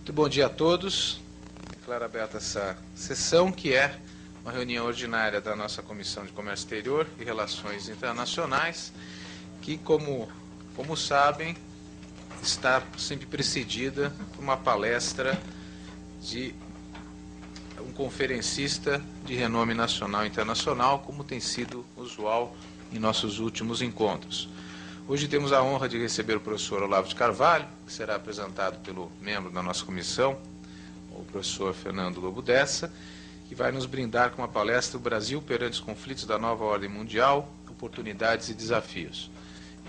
Muito bom dia a todos. Declaro aberta essa sessão, que é uma reunião ordinária da nossa Comissão de Comércio Exterior e Relações Internacionais, que, como sabem, está sempre precedida por uma palestra de um conferencista de renome nacional e internacional, como tem sido usual em nossos últimos encontros. Hoje temos a honra de receber o professor Olavo de Carvalho, que será apresentado pelo membro da nossa comissão, o professor Fernando Lobo Dessa, que vai nos brindar com uma palestra: o Brasil perante os conflitos da nova ordem mundial, oportunidades e desafios.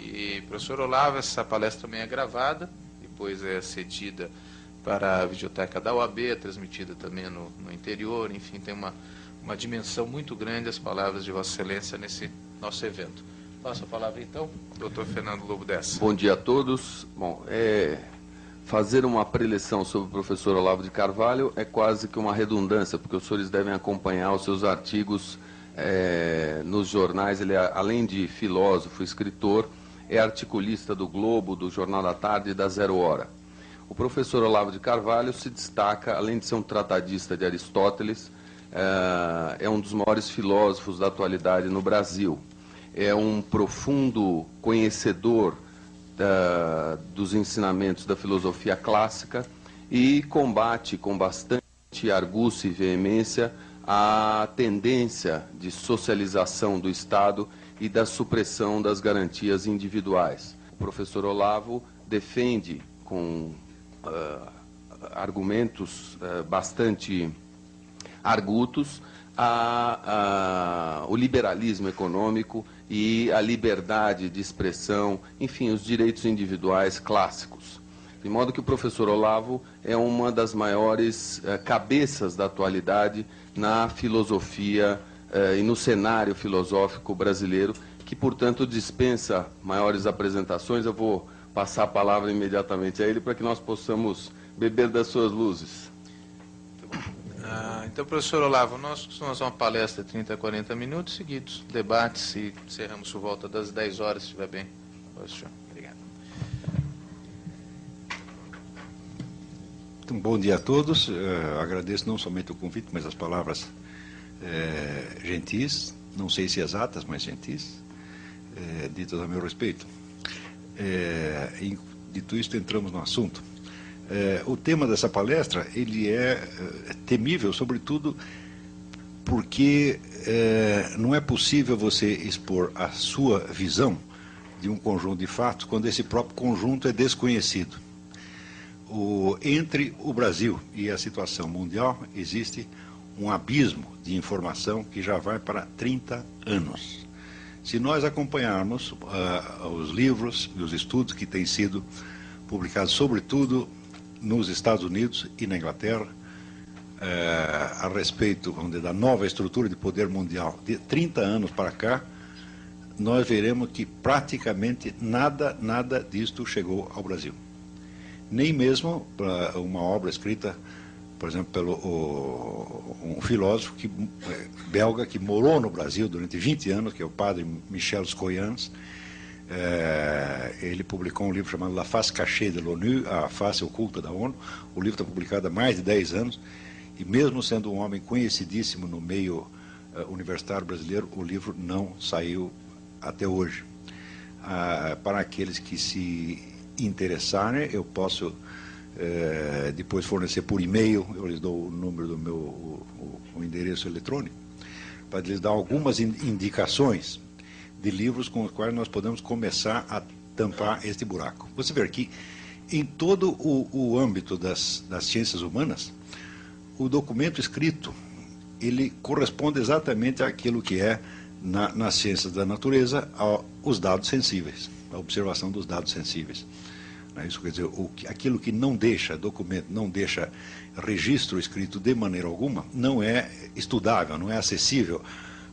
E, professor Olavo, essa palestra também é gravada, depois é cedida para a videoteca da UAB, é transmitida também no interior, enfim, tem uma dimensão muito grande as palavras de Vossa Excelência nesse nosso evento. Passo a palavra, então, doutor Fernando Lobo Dessa. Bom dia a todos. Bom, fazer uma preleção sobre o professor Olavo de Carvalho é quase que uma redundância, porque os senhores devem acompanhar os seus artigos nos jornais. Ele, além de filósofo, escritor, é articulista do Globo, do Jornal da Tarde e da Zero Hora. O professor Olavo de Carvalho se destaca, além de ser um tratadista de Aristóteles, é um dos maiores filósofos da atualidade no Brasil. É um profundo conhecedor dos ensinamentos da filosofia clássica e combate com bastante argúcia e veemência a tendência de socialização do Estado e da supressão das garantias individuais. O professor Olavo defende com argumentos bastante argutos o liberalismo econômico e a liberdade de expressão, enfim, os direitos individuais clássicos. De modo que o professor Olavo é uma das maiores cabeças da atualidade na filosofia e no cenário filosófico brasileiro, que, portanto, dispensa maiores apresentações. Eu vou passar a palavra imediatamente a ele para que nós possamos beber das suas luzes. Então, professor Olavo, nós costumamos uma palestra de 30 a 40 minutos seguidos, debates, e encerramos por volta das 10 horas, se estiver bem. Obrigado. Então, bom dia a todos. Agradeço não somente o convite, mas as palavras gentis, não sei se exatas, mas gentis, ditas a meu respeito. Dito isto, entramos no assunto. O tema dessa palestra ele é temível, sobretudo porque não é possível você expor a sua visão de um conjunto de fatos quando esse próprio conjunto é desconhecido. Entre o Brasil e a situação mundial existe um abismo de informação que já vai para 30 anos. Se nós acompanharmos os livros e os estudos que têm sido publicados, sobretudo nos Estados Unidos e na Inglaterra, a respeito, vamos dizer, da nova estrutura de poder mundial de 30 anos para cá, nós veremos que praticamente nada disto chegou ao Brasil. Nem mesmo uma obra escrita, por exemplo, pelo um filósofo belga que morou no Brasil durante 20 anos, que é o padre Michel Scoyans. Ele publicou um livro chamado La Face Cachée de l'ONU, A Face Oculta da ONU. O livro está publicado há mais de 10 anos, e mesmo sendo um homem conhecidíssimo no meio universitário brasileiro, o livro não saiu até hoje. Para aqueles que se interessarem, eu posso depois fornecer por e-mail, eu lhes dou o número do meu o endereço eletrônico, para lhes dar algumas indicações de livros com os quais nós podemos começar a tampar este buraco. Você vê que em todo o âmbito das ciências humanas, o documento escrito, ele corresponde exatamente àquilo que é, nas ciências da natureza, os dados sensíveis, a observação dos dados sensíveis. Isso quer dizer, aquilo que não deixa documento, não deixa registro escrito de maneira alguma, não é estudável, não é acessível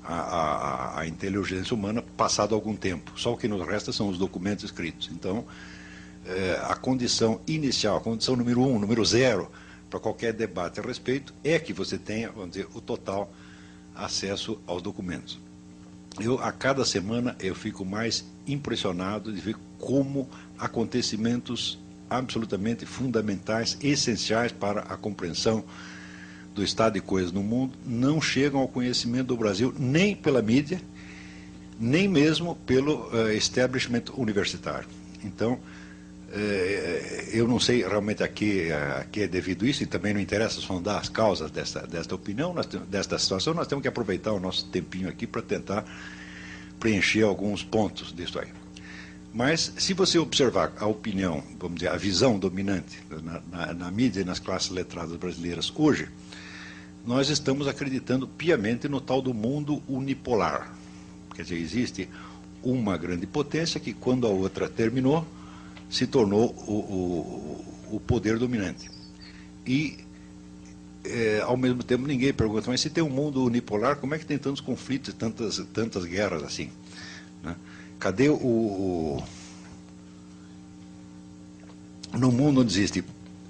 a inteligência humana passado algum tempo. Só o que nos resta são os documentos escritos. Então, a condição inicial, a condição número 1, número 0, para qualquer debate a respeito, é que você tenha, vamos dizer, o total acesso aos documentos. A cada semana, eu fico mais impressionado de ver como acontecimentos absolutamente fundamentais, essenciais para a compreensão do estado de coisas no mundo, não chegam ao conhecimento do Brasil nem pela mídia, nem mesmo pelo establishment universitário. Então, eu não sei realmente a que é devido isso, e também não interessa sondar as causas desta opinião, desta situação. Nós temos que aproveitar o nosso tempinho aqui para tentar preencher alguns pontos disso aí. Mas, se você observar a opinião, vamos dizer, a visão dominante na mídia e nas classes letradas brasileiras hoje, nós estamos acreditando piamente no tal do mundo unipolar. Quer dizer, existe uma grande potência que, quando a outra terminou, se tornou o poder dominante. E, ao mesmo tempo, ninguém pergunta, mas se tem um mundo unipolar, como é que tem tantos conflitos, tantas guerras assim? Né? Cadê no mundo onde existe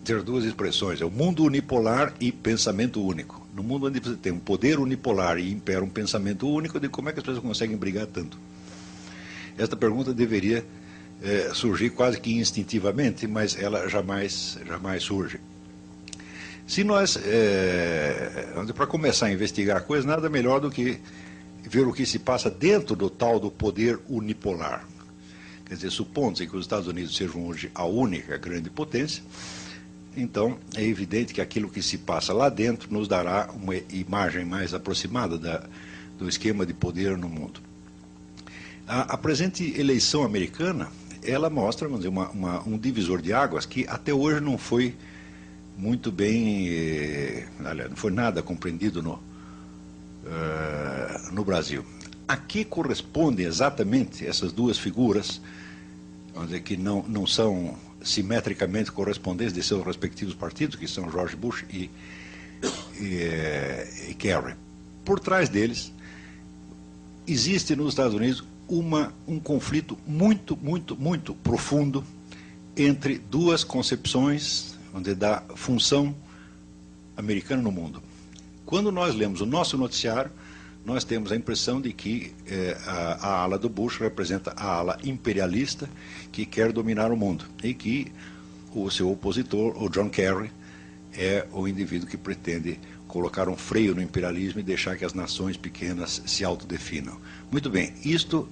ter duas expressões, é o mundo unipolar e pensamento único. No mundo onde você tem um poder unipolar e impera um pensamento único, de como é que as pessoas conseguem brigar tanto? Esta pergunta deveria surgir quase que instintivamente, mas ela jamais surge. Se nós, para começar a investigar a coisa, nada melhor do que ver o que se passa dentro do tal do poder unipolar. Quer dizer, supondo-se que os Estados Unidos sejam hoje a única grande potência, então é evidente que aquilo que se passa lá dentro nos dará uma imagem mais aproximada do esquema de poder no mundo. A presente eleição americana, ela mostra, vamos dizer, um divisor de águas que até hoje não foi muito bem, não foi nada compreendido no Brasil. A que correspondem exatamente essas duas figuras, vamos dizer, que não são simetricamente correspondentes de seus respectivos partidos, que são George Bush e Kerry? Por trás deles, existe nos Estados Unidos um conflito muito, muito, muito profundo entre duas concepções, vamos dizer, da função americana no mundo. Quando nós lemos o nosso noticiário, nós temos a impressão de que a ala do Bush representa a ala imperialista que quer dominar o mundo, e que o seu opositor, o John Kerry, é o indivíduo que pretende colocar um freio no imperialismo e deixar que as nações pequenas se autodefinam. Muito bem,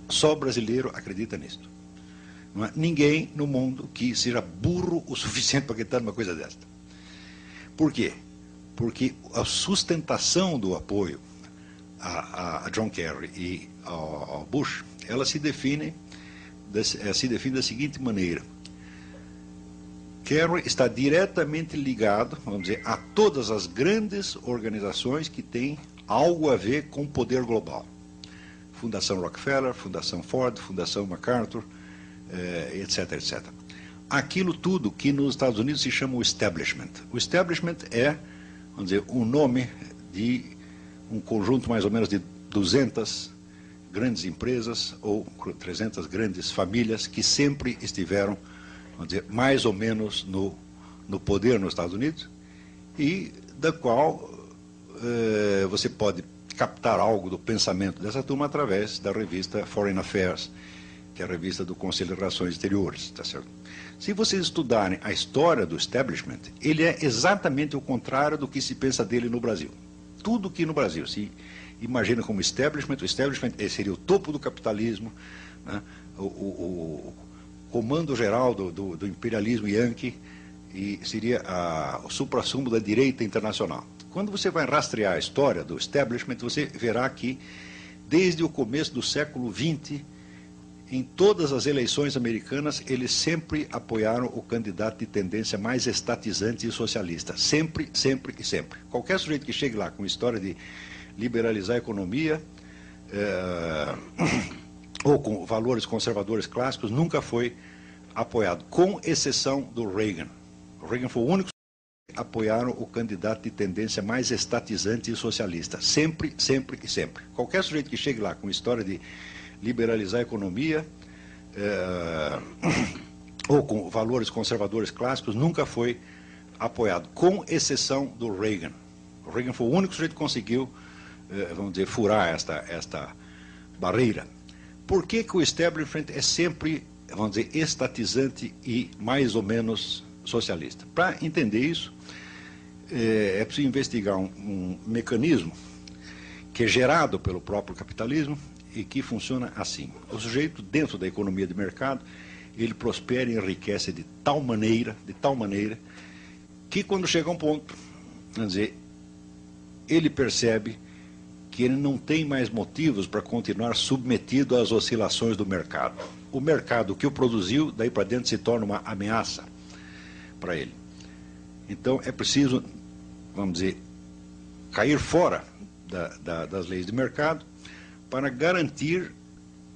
só brasileiro acredita nisto. Não há ninguém no mundo que seja burro o suficiente para acreditar numa coisa desta. Por quê? Porque a sustentação do apoio a John Kerry e ao Bush, ela se define da seguinte maneira: Kerry está diretamente ligado, vamos dizer, a todas as grandes organizações que têm algo a ver com o poder global. Fundação Rockefeller, Fundação Ford, Fundação MacArthur, etc, etc. Aquilo tudo que nos Estados Unidos se chama o establishment. O establishment é, vamos dizer, um nome de um conjunto mais ou menos de 200 grandes empresas ou 300 grandes famílias que sempre estiveram, vamos dizer, mais ou menos no poder nos Estados Unidos, e da qual você pode captar algo do pensamento dessa turma através da revista Foreign Affairs, que é a revista do Conselho de Relações Exteriores, tá certo? Se vocês estudarem a história do establishment, ele é exatamente o contrário do que se pensa dele no Brasil. Tudo que no Brasil se imagina como establishment, o establishment seria o topo do capitalismo, né? O comando geral do imperialismo yankee, e seria o suprassumo da direita internacional. Quando você vai rastrear a história do establishment, você verá que, desde o começo do século XX, em todas as eleições americanas, eles sempre apoiaram o candidato de tendência mais estatizante e socialista. Sempre, sempre e sempre. Qualquer sujeito que chegue lá com história de liberalizar a economia, ou com valores conservadores clássicos, nunca foi apoiado, com exceção do Reagan. O Reagan foi o único que apoiaram o candidato de tendência mais estatizante e socialista. Sempre, sempre e sempre. Qualquer sujeito que chegue lá com história de liberalizar a economia, ou com valores conservadores clássicos, nunca foi apoiado, com exceção do Reagan. O Reagan foi o único sujeito que conseguiu, vamos dizer, furar esta barreira. Por que o establishment é sempre, vamos dizer, estatizante e mais ou menos socialista. Para entender isso, é preciso investigar um mecanismo que é gerado pelo próprio capitalismo e que funciona assim. O sujeito, dentro da economia de mercado, ele prospera e enriquece de tal maneira, que quando chega a um ponto, quer dizer, ele percebe que ele não tem mais motivos para continuar submetido às oscilações do mercado. O mercado que o produziu, daí para dentro se torna uma ameaça para ele. Então é preciso, vamos dizer, cair fora das leis de mercado para garantir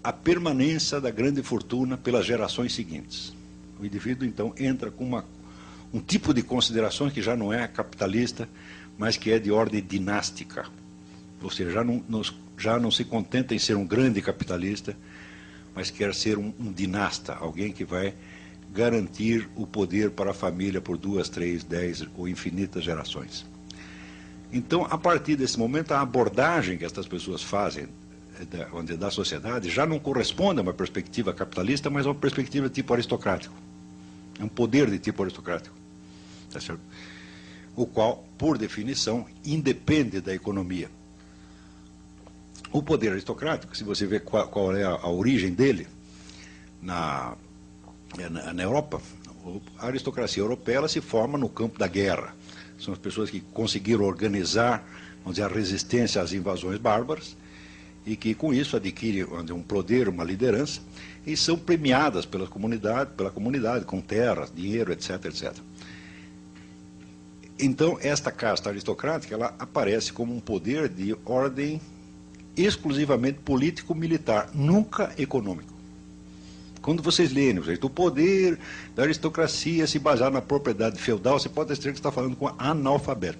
a permanência da grande fortuna pelas gerações seguintes. O indivíduo, então, entra com um tipo de considerações que já não é capitalista, mas que é de ordem dinástica. Ou seja, já não se contenta em ser um grande capitalista, mas quer ser um dinasta, alguém que vai garantir o poder para a família por 2, 3, 10 ou infinitas gerações. Então, a partir desse momento, a abordagem que essas pessoas fazem da sociedade já não corresponde a uma perspectiva capitalista, mas a uma perspectiva de tipo aristocrático. É um poder de tipo aristocrático. Tá certo? O qual, por definição, independe da economia. O poder aristocrático, se você vê qual é a origem dele na Europa, a aristocracia europeia ela se forma no campo da guerra. São as pessoas que conseguiram organizar, vamos dizer, a resistência às invasões bárbaras e que com isso adquirem um poder, uma liderança e são premiadas pela comunidade com terras, dinheiro, etc, etc. Então, esta casta aristocrática ela aparece como um poder de ordem exclusivamente político-militar, nunca econômico. Quando vocês lerem, o poder da aristocracia se basear na propriedade feudal, você pode dizer que está falando com analfabeto.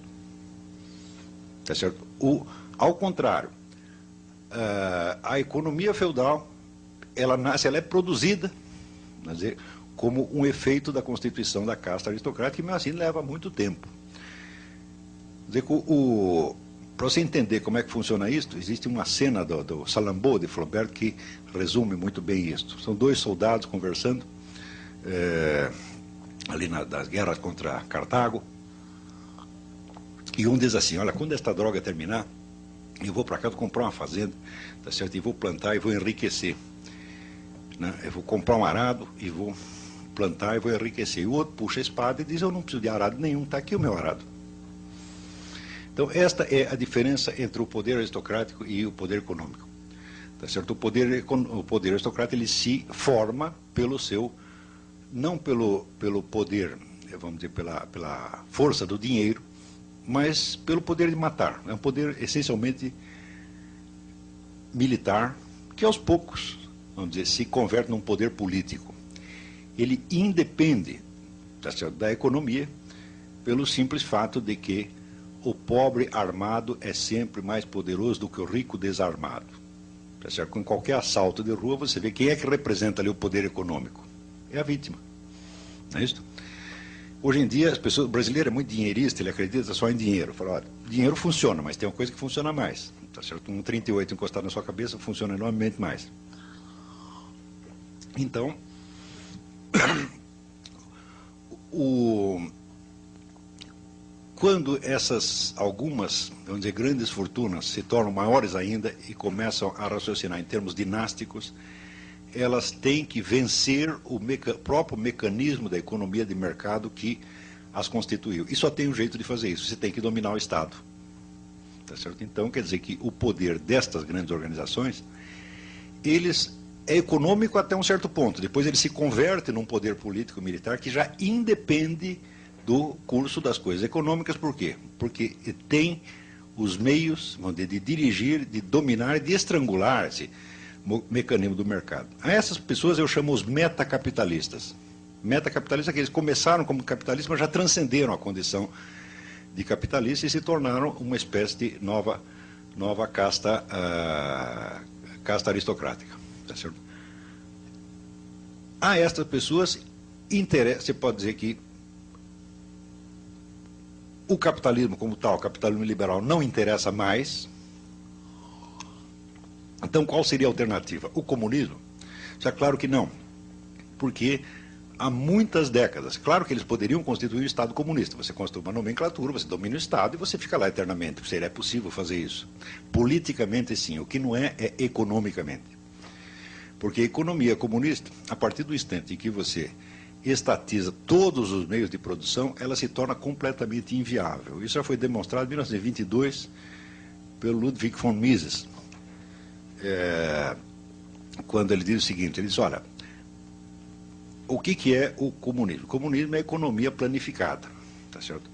Tá certo? Ao contrário, a economia feudal, ela é produzida, quer dizer, como um efeito da constituição da casta aristocrática, e mesmo assim leva muito tempo. Quer dizer, para você entender como é que funciona isso, existe uma cena do Salammbô de Flaubert que resume muito bem isso. São dois soldados conversando ali das guerras contra Cartago, e um diz assim: olha, quando esta droga terminar, eu vou para casa comprar uma fazenda, tá certo? E vou plantar e vou enriquecer. Né? Eu vou comprar um arado e vou plantar e vou enriquecer. E o outro puxa a espada e diz: eu não preciso de arado nenhum, está aqui o meu arado. Então, esta é a diferença entre o poder aristocrático e o poder econômico. Tá certo? O poder aristocrático ele se forma pelo seu, não pelo poder, vamos dizer, pela força do dinheiro, mas pelo poder de matar. É um poder essencialmente militar, que aos poucos, vamos dizer, se converte num poder político. Ele independe, tá certo, da economia pelo simples fato de que o pobre armado é sempre mais poderoso do que o rico desarmado. Tá certo? Com qualquer assalto de rua, você vê quem é que representa ali o poder econômico. É a vítima. Não é isso? Hoje em dia, o brasileiro é muito dinheirista, ele acredita só em dinheiro. Fala, olha, dinheiro funciona, mas tem uma coisa que funciona mais. Tá certo? Um 38 encostado na sua cabeça funciona enormemente mais. Então, quando algumas, vamos dizer, grandes fortunas se tornam maiores ainda e começam a raciocinar em termos dinásticos, elas têm que vencer o próprio mecanismo da economia de mercado que as constituiu. E só tem um jeito de fazer isso: você tem que dominar o Estado. Tá certo? Então, quer dizer que o poder destas grandes organizações, é econômico até um certo ponto. Depois ele se converte num poder político-militar que já independe do curso das coisas econômicas. Por quê? Porque tem os meios, vamos dizer, de dirigir, de dominar, de estrangular esse mecanismo do mercado. A essas pessoas eu chamo os metacapitalistas. Metacapitalistas é que eles começaram como capitalistas, mas já transcenderam a condição de capitalistas e se tornaram uma espécie de nova casta aristocrática. Tá certo? A estas pessoas você pode dizer que o capitalismo como tal, o capitalismo liberal, não interessa mais. Então, qual seria a alternativa? O comunismo? Já claro que não, porque há muitas décadas. Claro que eles poderiam constituir o Estado comunista. Você constitui uma nomenclatura, você domina o Estado e você fica lá eternamente. Seria possível fazer isso. Politicamente, sim. O que não é economicamente. Porque a economia comunista, a partir do instante em que você estatiza todos os meios de produção, ela se torna completamente inviável. Isso já foi demonstrado em 1922 pelo Ludwig von Mises, quando ele diz o seguinte, ele diz, olha, o que é o comunismo? O comunismo é a economia planificada, tá certo?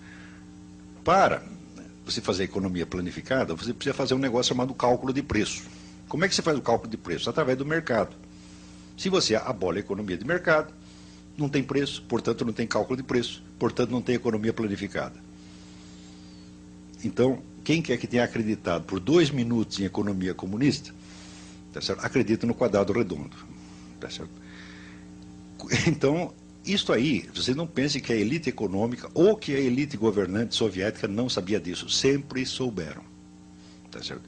Para você fazer a economia planificada, você precisa fazer um negócio chamado cálculo de preço. Como é que você faz o cálculo de preço? Através do mercado. Se você abole a economia de mercado, não tem preço, portanto não tem cálculo de preço, portanto não tem economia planificada. Então, quem quer que tenha acreditado por 2 minutos em economia comunista, tá certo? Acredita no quadrado redondo. Tá certo? Então, isso aí, você não pense que a elite econômica ou que a elite governante soviética não sabia disso. Sempre souberam. Tá certo?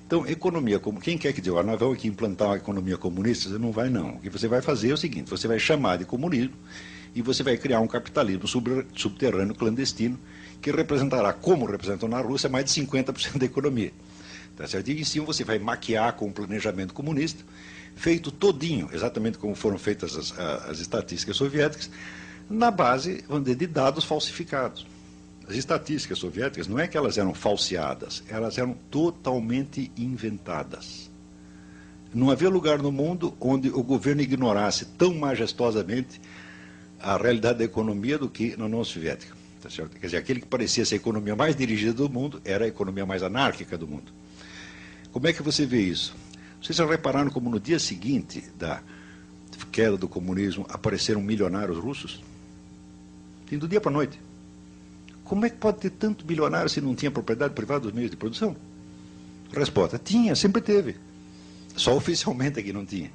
Então, economia, quem quer que diga, nós vamos aqui implantar uma economia comunista, você não vai não. O que você vai fazer é o seguinte, você vai chamar de comunismo e você vai criar um capitalismo subterrâneo clandestino que representará, como representou na Rússia, mais de 50% da economia. Tá certo? E em cima você vai maquiar com um planejamento comunista, feito todinho, exatamente como foram feitas as estatísticas soviéticas, na base, vamos dizer, de dados falsificados. As estatísticas soviéticas não é que elas eram falseadas, elas eram totalmente inventadas. Não havia lugar no mundo onde o governo ignorasse tão majestosamente a realidade da economia do que na União Soviética. Tá certo? Quer dizer, aquele que parecia ser a economia mais dirigida do mundo era a economia mais anárquica do mundo. Como é que você vê isso? Vocês já repararam como no dia seguinte da queda do comunismo apareceram milionários russos? Sim, do dia para a noite. Como é que pode ter tanto milionário se não tinha propriedade privada dos meios de produção? Resposta, tinha, sempre teve. Só oficialmente é que não tinha.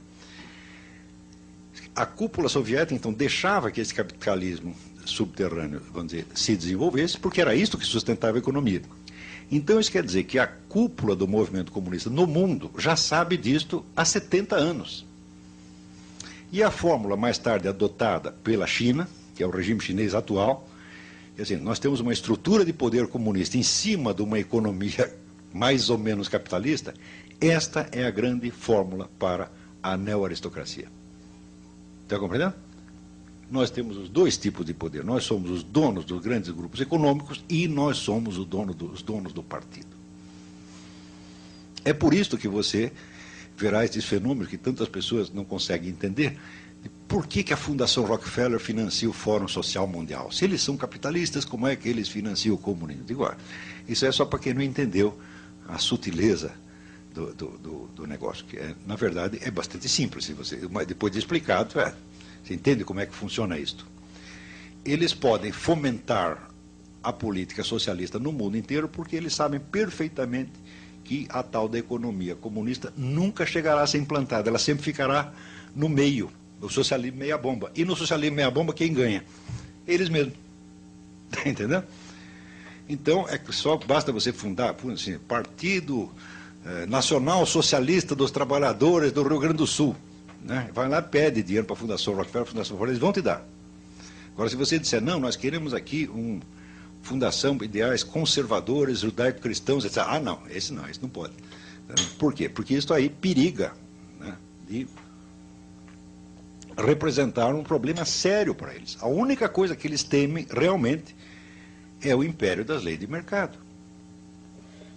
A cúpula soviética, então, deixava que esse capitalismo subterrâneo, vamos dizer, se desenvolvesse, porque era isso que sustentava a economia. Então, isso quer dizer que a cúpula do movimento comunista no mundo já sabe disto há 70 anos. E a fórmula mais tarde adotada pela China, que é o regime chinês atual, quer dizer, nós temos uma estrutura de poder comunista em cima de uma economia mais ou menos capitalista. Esta é a grande fórmula para a neo-aristocracia. Está compreendendo? Nós temos os dois tipos de poder. Nós somos os donos dos grandes grupos econômicos e nós somos os donos do partido. É por isso que você verá esses fenômenos que tantas pessoas não conseguem entender. Por que a Fundação Rockefeller financia o Fórum Social Mundial? Se eles são capitalistas, como é que eles financiam o comunismo? Digo, isso é só para quem não entendeu a sutileza do negócio, que na verdade é bastante simples. Se você, depois de explicado, você entende como é que funciona isto. Eles podem fomentar a política socialista no mundo inteiro porque eles sabem perfeitamente que a tal da economia comunista nunca chegará a ser implantada, ela sempre ficará no meio. O socialismo meia bomba. E no socialismo meia bomba, quem ganha? Eles mesmos. Está entendendo? Então, só basta você fundar assim, Partido Nacional Socialista dos Trabalhadores do Rio Grande do Sul. Né? Vai lá, pede dinheiro para a Fundação Rockefeller, eles vão te dar. Agora, se você disser, não, nós queremos aqui uma fundação de ideais conservadores, judaico-cristãos, etc. Não, esse não pode. Por quê? Porque isso aí periga, né, de representar um problema sério para eles. A única coisa que eles temem realmente é o império das leis de mercado.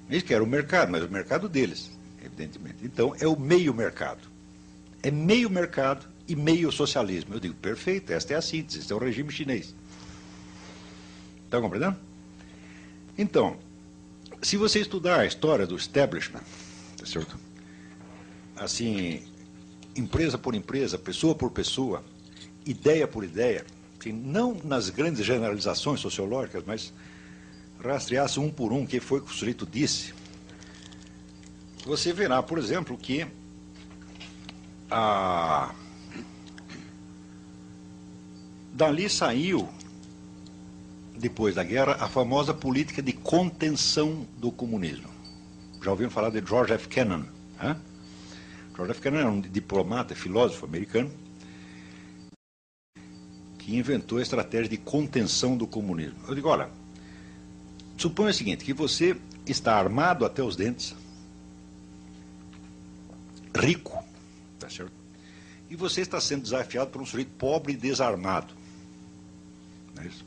Eles querem o mercado, mas o mercado deles, evidentemente. Então, é o meio mercado. É meio mercado e meio socialismo. Eu digo, perfeito, esta é a síntese, este é o regime chinês. Está compreendendo? Então, se você estudar a história do establishment, tá certo? Assim, empresa por empresa, pessoa por pessoa, ideia por ideia, não nas grandes generalizações sociológicas, mas rastreasse um por um o que foi que o sujeito disse, você verá, por exemplo, que dali saiu, depois da guerra, a famosa política de contenção do comunismo. Já ouviram falar de George F. Kennan? Hein? George F. Kennan era um diplomata, filósofo americano, que inventou a estratégia de contenção do comunismo. Eu digo, olha, suponha o seguinte, que você está armado até os dentes, rico, tá certo? E você está sendo desafiado por um sujeito pobre e desarmado, não é isso?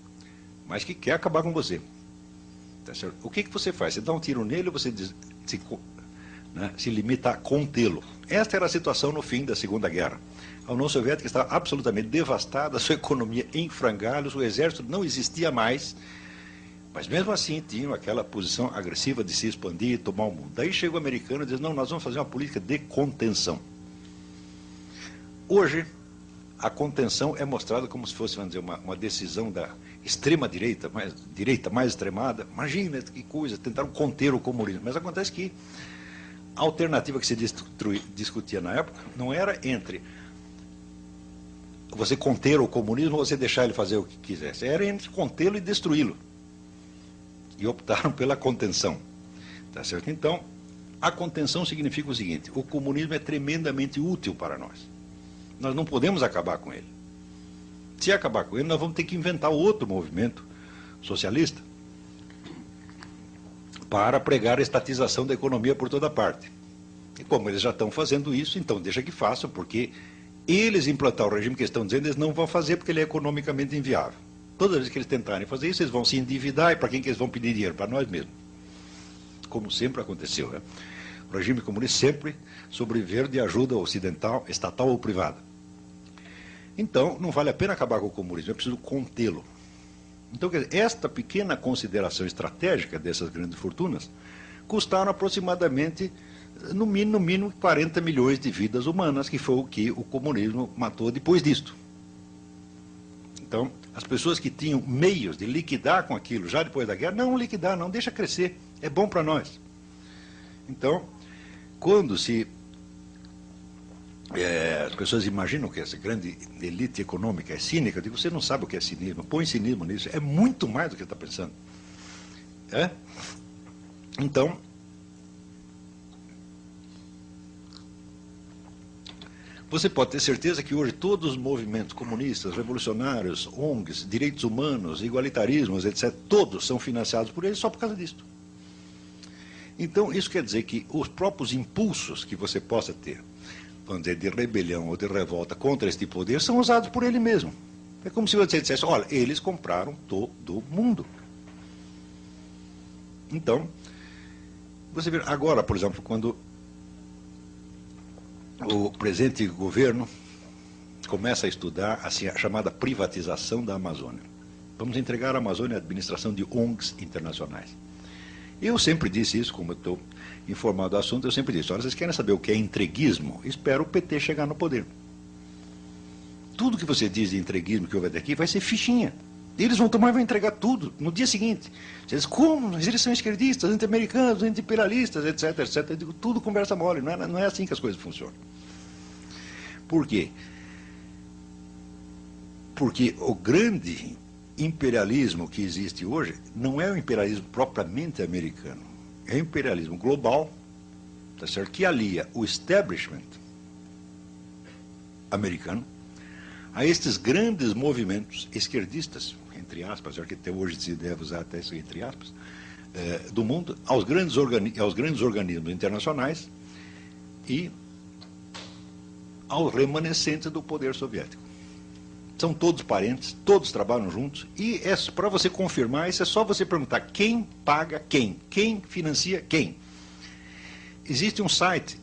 Mas que quer acabar com você. Tá certo? O que você faz? Você dá um tiro nele ou você se limita a contê-lo? Esta era a situação no fim da Segunda Guerra. A União Soviética estava absolutamente devastada, a sua economia em frangalhos, o exército não existia mais, mas mesmo assim tinham aquela posição agressiva de se expandir e tomar o mundo. Daí chega o americano e diz, não, nós vamos fazer uma política de contenção. Hoje, a contenção é mostrada como se fosse, vamos dizer, uma decisão da extrema-direita, mais extremada. Imagina que coisa, tentaram conter o comunismo. Mas acontece que a alternativa que se discutia na época não era entre você conter o comunismo ou você deixar ele fazer o que quisesse. Era entre contê-lo e destruí-lo. E optaram pela contenção. Tá certo? Então, a contenção significa o seguinte, o comunismo é tremendamente útil para nós. Nós não podemos acabar com ele. Se acabar com ele, nós vamos ter que inventar outro movimento socialista para pregar a estatização da economia por toda parte. E como eles já estão fazendo isso, então deixa que façam, porque eles implantar o regime que eles estão dizendo, eles não vão fazer porque ele é economicamente inviável. Todas as vezes que eles tentarem fazer isso, eles vão se endividar, e para quem que eles vão pedir dinheiro? Para nós mesmos. Como sempre aconteceu, né? O regime comunista sempre sobreviveu de ajuda ocidental, estatal ou privada. Então, não vale a pena acabar com o comunismo, é preciso contê-lo. Então, quer dizer, esta pequena consideração estratégica dessas grandes fortunas custaram aproximadamente, no mínimo, 40 milhões de vidas humanas, que foi o que o comunismo matou depois disto. Então, as pessoas que tinham meios de liquidar com aquilo já depois da guerra, não liquidar, não, deixa crescer, é bom para nós. Então, quando as pessoas imaginam que essa grande elite econômica é cínica, eu digo, você não sabe o que é cinismo, põe cinismo nisso, é muito mais do que está pensando. É? Então, você pode ter certeza que hoje todos os movimentos comunistas, revolucionários, ONGs, direitos humanos, igualitarismos, etc., todos são financiados por eles só por causa disso. Então, isso quer dizer que os próprios impulsos que você possa ter, vamos dizer, de rebelião ou de revolta contra este poder, são usados por ele mesmo. É como se você dissesse, olha, eles compraram todo mundo. Então, você vê, agora, por exemplo, quando o presente governo começa a estudar assim, a chamada privatização da Amazônia. Vamos entregar a Amazônia à administração de ONGs internacionais. Eu sempre disse isso, como eu estou informado do assunto, eu sempre disse, olha, vocês querem saber o que é entreguismo? Espero o PT chegar no poder. Tudo que você diz de entreguismo que houve até aqui vai ser fichinha. Eles vão tomar e vão entregar tudo no dia seguinte. Vocês, como? Mas eles são esquerdistas, anti-americanos, anti-imperialistas, etc, etc. Eu digo, tudo conversa mole, não é assim que as coisas funcionam. Por quê? Porque o grande imperialismo que existe hoje não é o imperialismo propriamente americano, é o imperialismo global, tá certo? Que alia o establishment americano a estes grandes movimentos esquerdistas, entre aspas, que até hoje se deve usar até isso entre aspas, do mundo, aos grandes organismos internacionais e aos remanescentes do poder soviético. São todos parentes, todos trabalham juntos, e para você confirmar isso é só você perguntar quem paga quem financia quem. Existe um site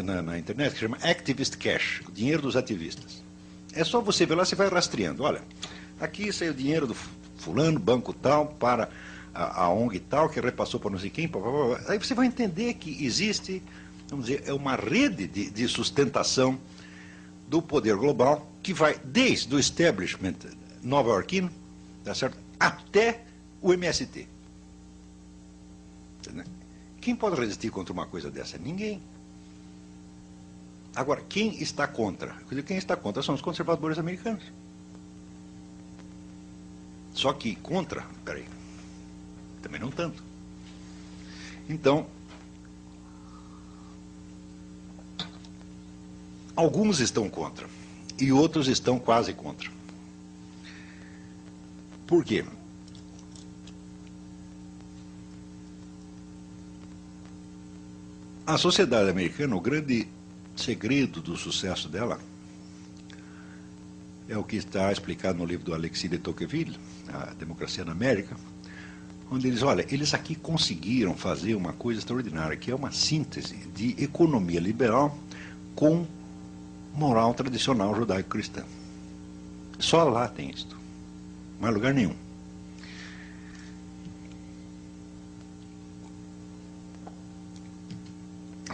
na internet que chama Activist Cash, o dinheiro dos ativistas. É só você ver lá, você vai rastreando, olha, aqui saiu o dinheiro do fulano, banco tal, para a ONG tal, que repassou para não sei quem, aí você vai entender que existe, vamos dizer, é uma rede de sustentação do poder global, que vai desde o establishment nova-iorquino, tá certo, até o MST. Quem pode resistir contra uma coisa dessa? Ninguém. Agora, quem está contra? Quem está contra são os conservadores americanos. Só que contra, peraí, também não tanto. Então, alguns estão contra e outros estão quase contra. Por quê? A sociedade americana, o grande segredo do sucesso dela é o que está explicado no livro do Alexis de Tocqueville, A Democracia na América, onde eles, olha, eles aqui conseguiram fazer uma coisa extraordinária, que é uma síntese de economia liberal com moral tradicional judaico-cristã. Só lá tem isto, mais lugar nenhum.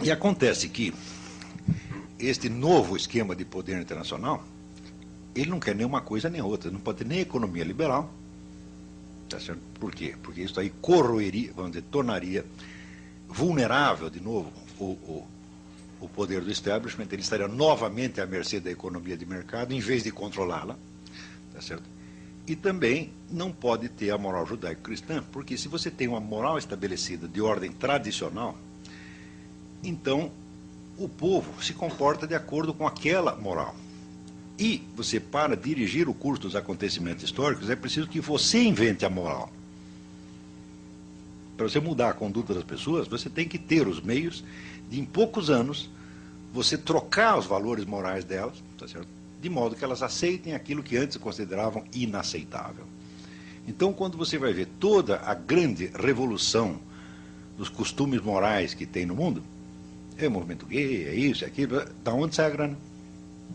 E acontece que este novo esquema de poder internacional, ele não quer nem uma coisa nem outra, não pode ter nem economia liberal, tá certo? Por quê? Porque isso aí corroeria, vamos dizer, tornaria vulnerável de novo o poder do establishment, ele estaria novamente à mercê da economia de mercado, em vez de controlá-la, tá certo? E também não pode ter a moral judaico-cristã, porque se você tem uma moral estabelecida de ordem tradicional, então o povo se comporta de acordo com aquela moral. E você, para dirigir o curso dos acontecimentos históricos, é preciso que você invente a moral. Para você mudar a conduta das pessoas, você tem que ter os meios de, em poucos anos, você trocar os valores morais delas, tá certo? De modo que elas aceitem aquilo que antes consideravam inaceitável. Então, quando você vai ver toda a grande revolução dos costumes morais que tem no mundo, é o movimento gay, é isso, é aquilo, da onde sai a grana?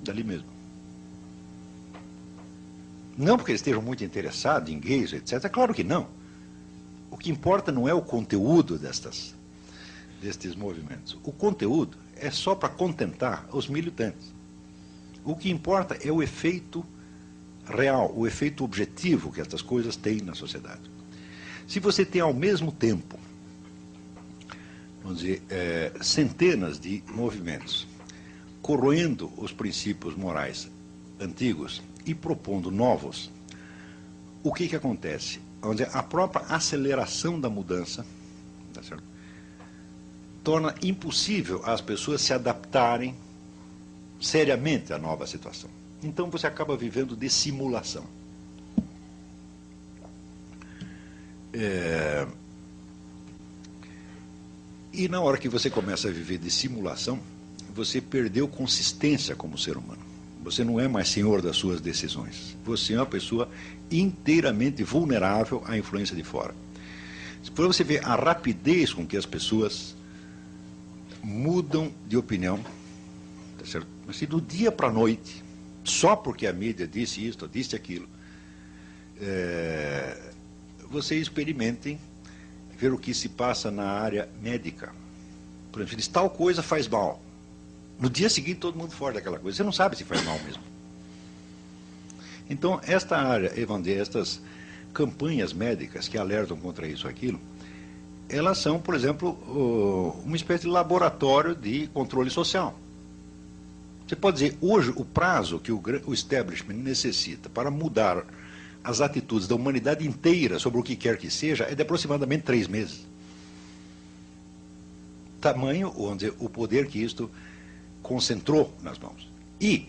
Dali mesmo. Não porque eles estejam muito interessados em gays, etc. Claro que não. O que importa não é o conteúdo destes movimentos. O conteúdo é só para contentar os militantes. O que importa é o efeito real, o efeito objetivo que estas coisas têm na sociedade. Se você tem ao mesmo tempo, vamos dizer, centenas de movimentos corroendo os princípios morais antigos e propondo novos, o que acontece? Onde a própria aceleração da mudança, tá certo? Torna impossível as pessoas se adaptarem seriamente à nova situação. Então você acaba vivendo de simulação. E na hora que você começa a viver de simulação, você perdeu consistência como ser humano. Você não é mais senhor das suas decisões. Você é uma pessoa inteiramente vulnerável à influência de fora. Depois você vê a rapidez com que as pessoas mudam de opinião, tá certo? Assim, do dia para a noite, só porque a mídia disse isto, disse aquilo, vocês experimentem ver o que se passa na área médica. Por exemplo, diz, tal coisa faz mal. No dia seguinte, todo mundo foge daquela coisa. Você não sabe se faz mal mesmo. Então, esta área, estas campanhas médicas que alertam contra isso ou aquilo, elas são, por exemplo, uma espécie de laboratório de controle social. Você pode dizer, hoje, o prazo que o establishment necessita para mudar as atitudes da humanidade inteira sobre o que quer que seja é de aproximadamente 3 meses. Tamanho, onde o poder que isto concentrou nas mãos. E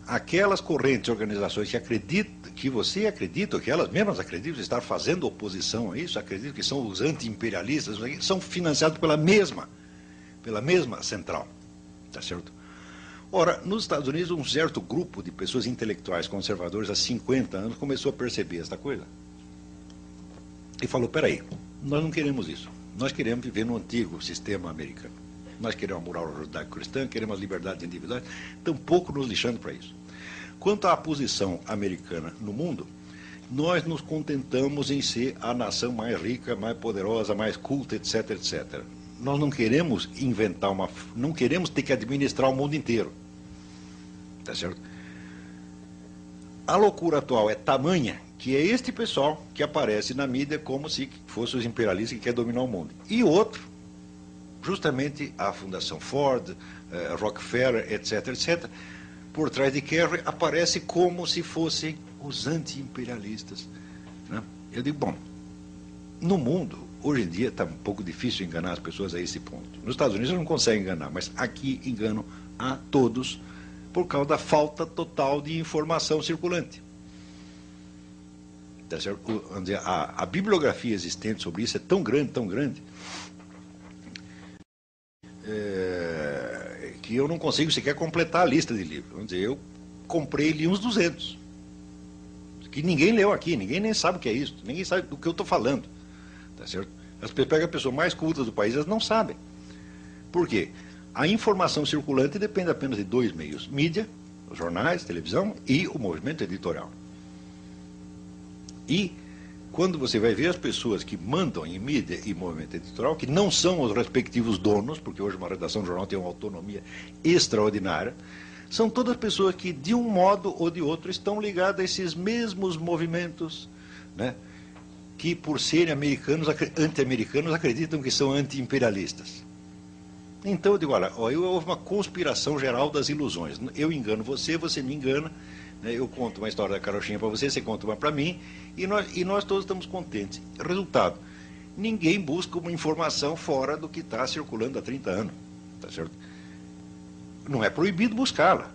aquelas correntes, organizações que acreditam, que você acredita, que elas mesmas acreditam estar fazendo oposição a isso, acreditam que são os anti-imperialistas, são financiados pela mesma central. Tá certo? Ora, nos Estados Unidos, um certo grupo de pessoas intelectuais conservadores há 50 anos começou a perceber esta coisa e falou, peraí, nós não queremos isso. Nós queremos viver no antigo sistema americano. Nós queremos a moral judaico-cristã, queremos as liberdades individuais, tampouco nos lixando para isso. Quanto à posição americana no mundo, nós nos contentamos em ser a nação mais rica, mais poderosa, mais culta, etc, etc. Nós não queremos inventar não queremos ter que administrar o mundo inteiro. Tá certo? A loucura atual é tamanha que é este pessoal que aparece na mídia como se fosse os imperialistas que querem dominar o mundo. E outro, justamente a Fundação Ford, Rockefeller, etc, etc, por trás de Kerry, aparece como se fossem os anti-imperialistas. Né? Eu digo, bom, no mundo, hoje em dia, está um pouco difícil enganar as pessoas a esse ponto. Nos Estados Unidos não conseguem enganar, mas aqui enganam a todos por causa da falta total de informação circulante. Tá certo? Vamos dizer, a bibliografia existente sobre isso é tão grande, que eu não consigo sequer completar a lista de livros. Vamos dizer, eu comprei e li uns 200. Que ninguém leu aqui, ninguém nem sabe o que é isso, ninguém sabe do que eu estou falando. Tá certo? As pessoas pegam a pessoa mais culta do país, elas não sabem. Por quê? A informação circulante depende apenas de dois meios: mídia, os jornais, televisão e o movimento editorial. E quando você vai ver as pessoas que mandam em mídia e movimento editorial, que não são os respectivos donos, porque hoje uma redação de jornal tem uma autonomia extraordinária, são todas pessoas que, de um modo ou de outro, estão ligadas a esses mesmos movimentos, né, que, por serem americanos, anti-americanos, acreditam que são anti-imperialistas. Então eu digo, olha, houve uma conspiração geral das ilusões. Eu engano você, você me engana, né, eu conto uma história da carochinha para você, você conta uma para mim, e nós todos estamos contentes. Resultado, ninguém busca uma informação fora do que está circulando há 30 anos. Tá certo? Não é proibido buscá-la.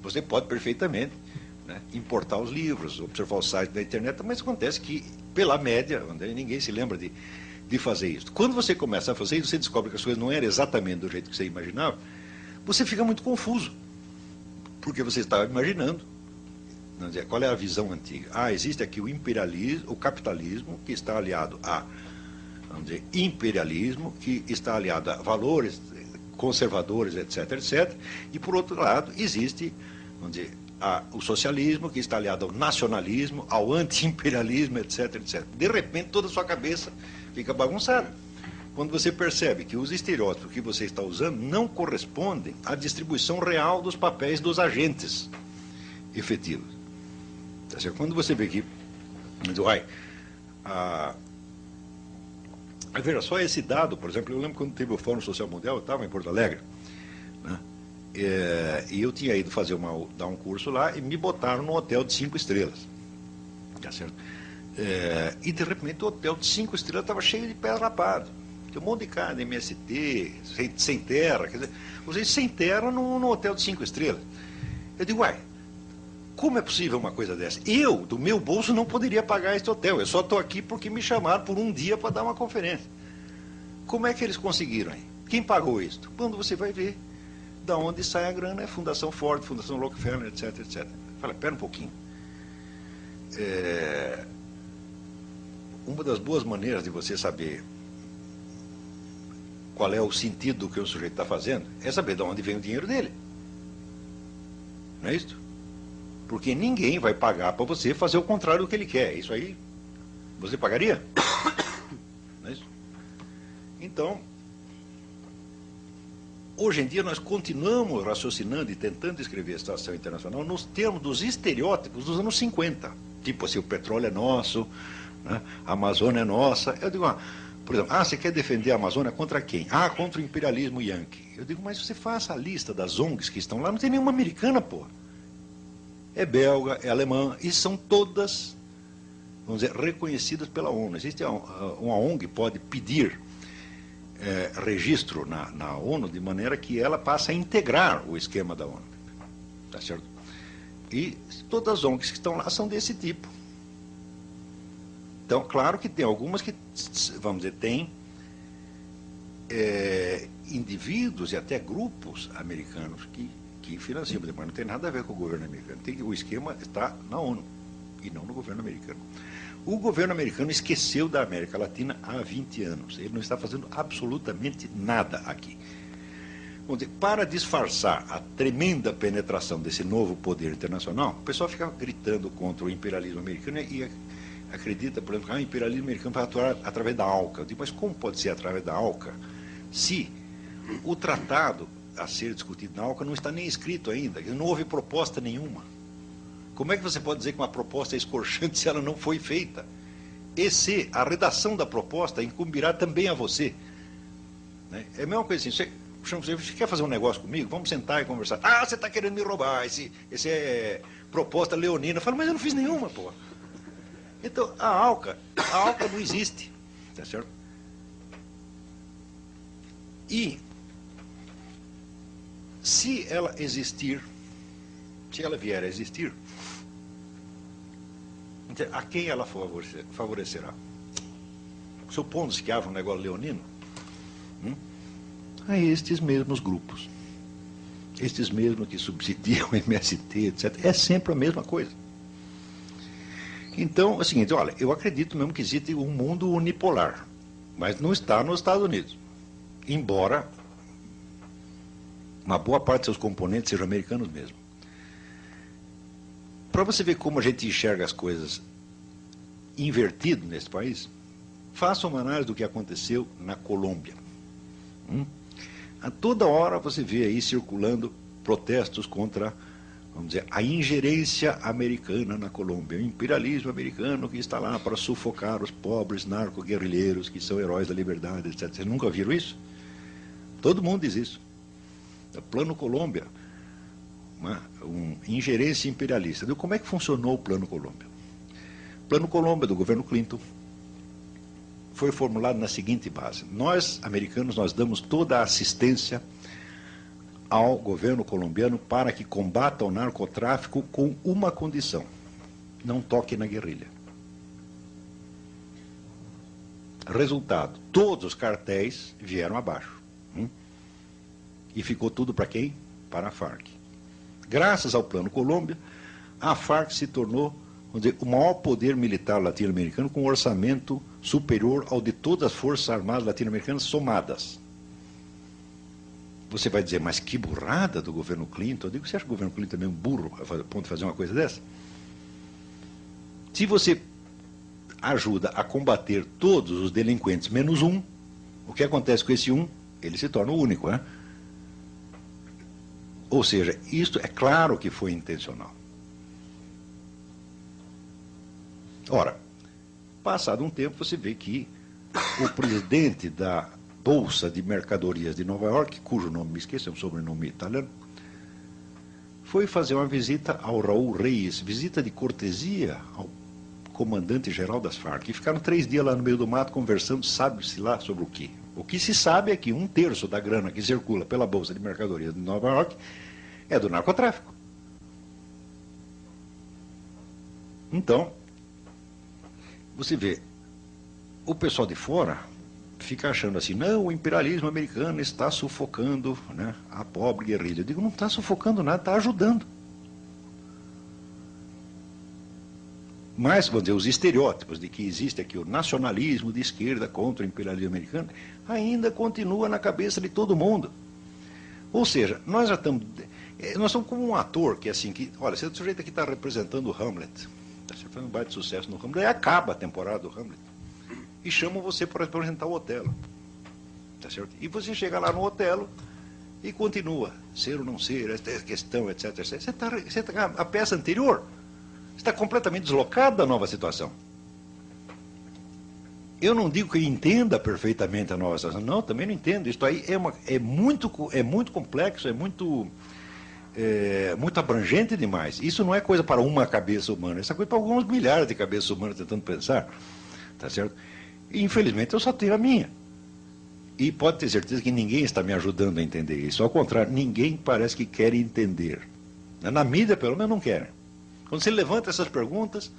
Você pode perfeitamente, né, importar os livros, observar o site da internet, mas acontece que, pela média, ninguém se lembra de fazer isso. Quando você começa a fazer isso, você descobre que as coisas não eram exatamente do jeito que você imaginava, você fica muito confuso, porque você estava imaginando, vamos dizer, qual é a visão antiga. Existe aqui o imperialismo, o capitalismo, que está aliado a, vamos dizer, imperialismo, que está aliado a valores conservadores, etc, etc. E, por outro lado, existe, vamos dizer, o socialismo, que está aliado ao nacionalismo, ao anti-imperialismo, etc, etc. De repente, toda a sua cabeça fica bagunçada. Quando você percebe que os estereótipos que você está usando não correspondem à distribuição real dos papéis dos agentes efetivos. Quando você vê que, veja só esse dado, por exemplo, eu lembro quando teve o Fórum Social Mundial, eu estava em Porto Alegre, né, e eu tinha ido dar um curso lá e me botaram num hotel de 5 estrelas. Tá certo? E de repente o hotel de 5 estrelas estava cheio de pé rapado. Tinha um monte de cara de MST, sem terra, quer dizer, vocês sem terra num hotel de 5 estrelas. Eu digo, como é possível uma coisa dessa? Eu, do meu bolso, não poderia pagar esse hotel. Eu só estou aqui porque me chamaram por um dia para dar uma conferência. Como é que eles conseguiram aí? Quem pagou isso? Quando você vai ver da onde sai a grana, é Fundação Ford, Fundação Rockefeller, etc, etc. Fala, pera um pouquinho. Uma das boas maneiras de você saber qual é o sentido do que o sujeito está fazendo é saber de onde vem o dinheiro dele. Não é isso? Porque ninguém vai pagar para você fazer o contrário do que ele quer. Isso aí, você pagaria? Não é isso? Então, hoje em dia nós continuamos raciocinando e tentando escrever a situação internacional nos termos dos estereótipos dos anos 50. Tipo assim, o petróleo é nosso, né? A Amazônia é nossa. Eu digo, por exemplo, você quer defender a Amazônia contra quem? Contra o imperialismo yankee. Eu digo, mas você faça a lista das ONGs que estão lá, não tem nenhuma americana, pô. É belga, é alemã, e são todas, vamos dizer, reconhecidas pela ONU. Existe uma ONG que pode pedir registro na ONU, de maneira que ela passe a integrar o esquema da ONU. Tá certo? E todas as ONGs que estão lá são desse tipo. Então, claro que tem algumas que, vamos dizer, tem indivíduos e até grupos americanos que financiam, mas não tem nada a ver com o governo americano. O esquema está na ONU e não no governo americano. O governo americano esqueceu da América Latina há 20 anos. Ele não está fazendo absolutamente nada aqui. Vamos dizer, para disfarçar a tremenda penetração desse novo poder internacional, o pessoal fica gritando contra o imperialismo americano e acredita, por exemplo, que o imperialismo americano vai atuar através da ALCA. Eu digo, mas como pode ser através da ALCA se o tratado a ser discutido na ALCA não está nem escrito ainda, não houve proposta nenhuma? Como é que você pode dizer que uma proposta é escorchante se ela não foi feita? E se a redação da proposta incumbirá também a você? Né? É a mesma coisa assim, você quer fazer um negócio comigo? Vamos sentar e conversar. Você está querendo me roubar, esse é proposta leonina. Eu falo, mas eu não fiz nenhuma, pô. Então, a ALCA não existe, tá certo? E se ela existir, se ela vier a existir, Então, a quem ela favorecerá? Supondo-se que haja um negócio leonino, a estes mesmos grupos. Estes mesmos que subsidiam o MST, etc. É sempre a mesma coisa. Então, é o seguinte, olha, eu acredito mesmo que existe um mundo unipolar, mas não está nos Estados Unidos. Embora uma boa parte de seus componentes sejam americanos mesmo. Para você ver como a gente enxerga as coisas invertido nesse país, faça uma análise do que aconteceu na Colômbia. A toda hora você vê aí circulando protestos contra, vamos dizer, a ingerência americana na Colômbia, o imperialismo americano que está lá para sufocar os pobres narco-guerrilheiros que são heróis da liberdade, etc. Vocês nunca viram isso? Todo mundo diz isso. O Plano Colômbia, uma ingerência imperialista. Como é que funcionou o Plano Colômbia? O Plano Colômbia do governo Clinton foi formulado na seguinte base: nós, americanos, nós damos toda a assistência ao governo colombiano para que combata o narcotráfico com uma condição: não toque na guerrilha. Resultado, todos os cartéis vieram abaixo. E ficou tudo para quem? Para a Farc. Graças ao Plano Colômbia, a Farc se tornou, vamos dizer, o maior poder militar latino-americano com um orçamento superior ao de todas as forças armadas latino-americanas somadas. Você vai dizer, mas que burrada do governo Clinton. Eu digo, você acha que o governo Clinton é meio burro a ponto de fazer uma coisa dessa? Se você ajuda a combater todos os delinquentes menos um, o que acontece com esse um? Ele se torna o único, né? Ou seja, isto é claro que foi intencional. Ora, passado um tempo, você vê que o presidente da Bolsa de Mercadorias de Nova York, cujo nome me esqueço, é um sobrenome italiano, foi fazer uma visita ao Raul Reyes, visita de cortesia ao comandante-geral das Farc. E ficaram 3 dias lá no meio do mato conversando, sabe-se lá sobre o quê. O que se sabe é que 1/3 da grana que circula pela Bolsa de Mercadorias de Nova York é do narcotráfico. Então, você vê, o pessoal de fora fica achando assim, não, o imperialismo americano está sufocando, né, a pobre guerrilha. Eu digo, não está sufocando nada, está ajudando. Mas, vamos dizer, os estereótipos de que existe aqui o nacionalismo de esquerda contra o imperialismo americano ainda continua na cabeça de todo mundo. Ou seja, nós já estamos... Nós somos como um ator que, assim, que, olha, esse sujeito aqui está representando o Hamlet, está fazendo um baita sucesso no Hamlet, aí acaba a temporada do Hamlet e chamam você para representar o Otelo. Tá certo? E você chega lá no Otelo e continua, ser ou não ser, esta questão, etc. Você está a peça anterior está completamente deslocado da nova situação. Eu não digo que entenda perfeitamente a nova situação, não, também não entendo. Isso aí é muito complexo, é muito abrangente demais. Isso não é coisa para uma cabeça humana, isso é coisa para alguns milhares de cabeças humanas tentando pensar, tá certo? E, infelizmente, eu só tenho a minha. E pode ter certeza que ninguém está me ajudando a entender isso. Ao contrário, ninguém parece que quer entender. Na mídia, pelo menos, não querem. Quando você levanta essas perguntas,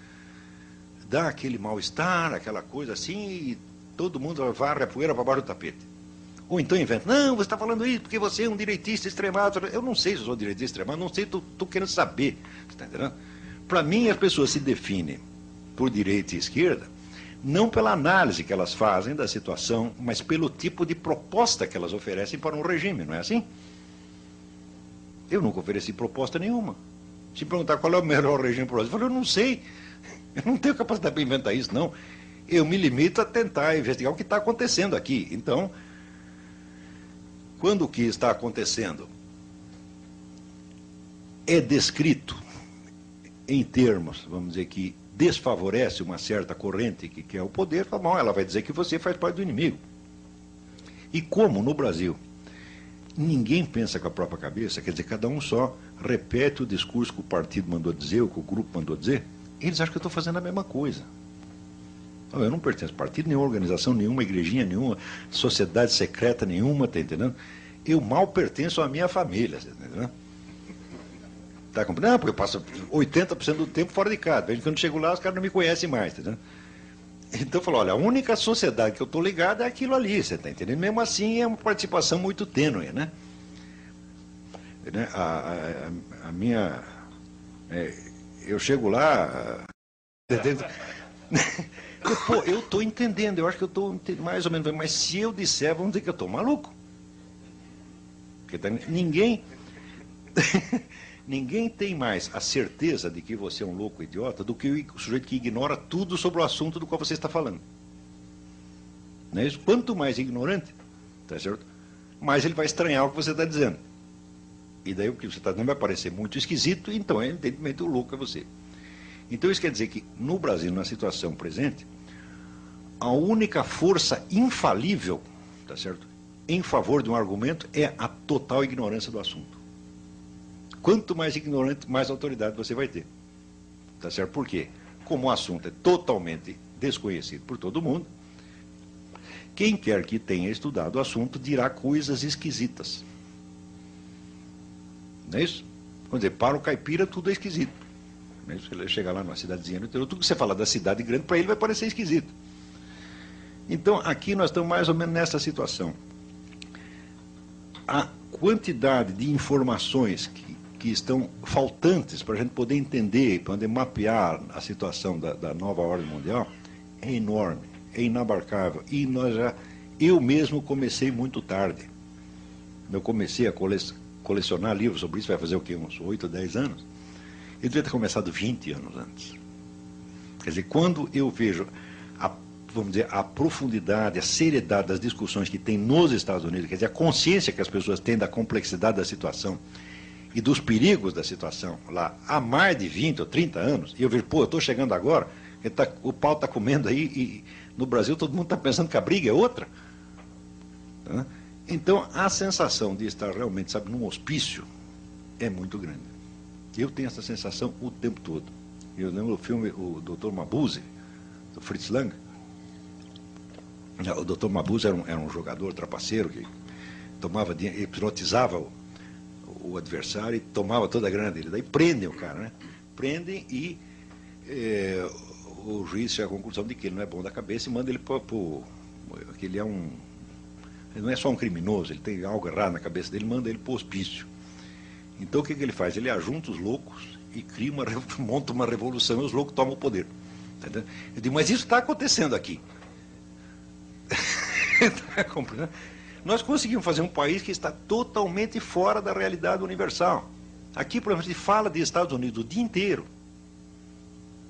dá aquele mal-estar, aquela coisa assim, e todo mundo varre a poeira para baixo do tapete. Ou então inventa, não, você está falando isso porque você é um direitista extremado. Eu não sei se eu sou direitista extremado, não sei, estou querendo saber. Você está entendendo? Para mim, as pessoas se definem por direita e esquerda, não pela análise que elas fazem da situação, mas pelo tipo de proposta que elas oferecem para um regime, não é assim? Eu nunca ofereci proposta nenhuma. Se perguntar qual é o melhor regime para o Brasil, eu falo, eu não sei. Eu não tenho capacidade para inventar isso, não. Eu me limito a tentar investigar o que está acontecendo aqui. Então, quando o que está acontecendo é descrito em termos, vamos dizer, que desfavorece uma certa corrente que quer o poder, bom, ela vai dizer que você faz parte do inimigo. E como no Brasil ninguém pensa com a própria cabeça, quer dizer, cada um só repete o discurso que o partido mandou dizer, ou que o grupo mandou dizer, eles acham que eu estou fazendo a mesma coisa. Eu não pertenço a partido nenhuma, organização nenhuma, igrejinha nenhuma, sociedade secreta nenhuma, está entendendo? Eu mal pertenço à minha família, está entendendo? Tá compreendendo? Não, porque eu passo 80% do tempo fora de casa. Veja que quando chego lá, os caras não me conhecem mais, entendeu? Então, falou, olha, a única sociedade que eu estou ligado é aquilo ali, você está entendendo? Mesmo assim, é uma participação muito tênue, né? A minha... eu chego lá... Pô, eu estou entendendo, eu acho que eu estou mais ou menos... Mas se eu disser, vamos dizer que eu estou maluco. Porque ninguém... Ninguém tem mais a certeza de que você é um louco idiota do que o sujeito que ignora tudo sobre o assunto do qual você está falando. Não é isso? Quanto mais ignorante, tá certo? Mais ele vai estranhar o que você está dizendo. E daí o que você está dizendo vai parecer muito esquisito, então, evidentemente, o louco é você. Então, isso quer dizer que, no Brasil, na situação presente, a única força infalível, tá certo, em favor de um argumento é a total ignorância do assunto. Quanto mais ignorante, mais autoridade você vai ter. Tá certo? Por quê? Como o assunto é totalmente desconhecido por todo mundo, quem quer que tenha estudado o assunto dirá coisas esquisitas. Não é isso? Vamos dizer, para o caipira tudo é esquisito. Não é isso? Ele chega lá numa cidadezinha no interior, tudo que você fala da cidade grande, para ele vai parecer esquisito. Então, aqui nós estamos mais ou menos nessa situação. A quantidade de informações que estão faltantes para a gente poder entender, para poder mapear a situação da nova ordem mundial, é enorme, é inabarcável. E eu mesmo comecei muito tarde. Eu comecei a colecionar livros sobre isso, vai fazer o quê? Uns 8 ou 10 anos? Eu devia ter começado 20 anos antes. Quer dizer, quando eu vejo vamos dizer, a profundidade, a seriedade das discussões que tem nos Estados Unidos, quer dizer, a consciência que as pessoas têm da complexidade da situação e dos perigos da situação lá há mais de 20 ou 30 anos, e eu vejo, pô, eu estou chegando agora, o pau está comendo aí, e no Brasil todo mundo está pensando que a briga é outra. Tá? Então, a sensação de estar realmente, sabe, num hospício é muito grande. Eu tenho essa sensação o tempo todo. Eu lembro do filme O Dr. Mabuse, do Fritz Lang. O Dr. Mabuse era um jogador trapaceiro que tomava dinheiro, hipnotizava o adversário e tomava toda a grana dele. Daí prendem o cara, né? Prendem e o juiz chega à conclusão de que ele não é bom da cabeça e manda ele para que ele não é só um criminoso, ele tem algo errado na cabeça dele, manda ele para o hospício. Então o que ele faz? Ele ajunta os loucos e monta uma revolução e os loucos tomam o poder. Entendeu? Eu digo, mas isso está acontecendo aqui. Nós conseguimos fazer um país que está totalmente fora da realidade universal. Aqui, por exemplo, se fala de Estados Unidos o dia inteiro.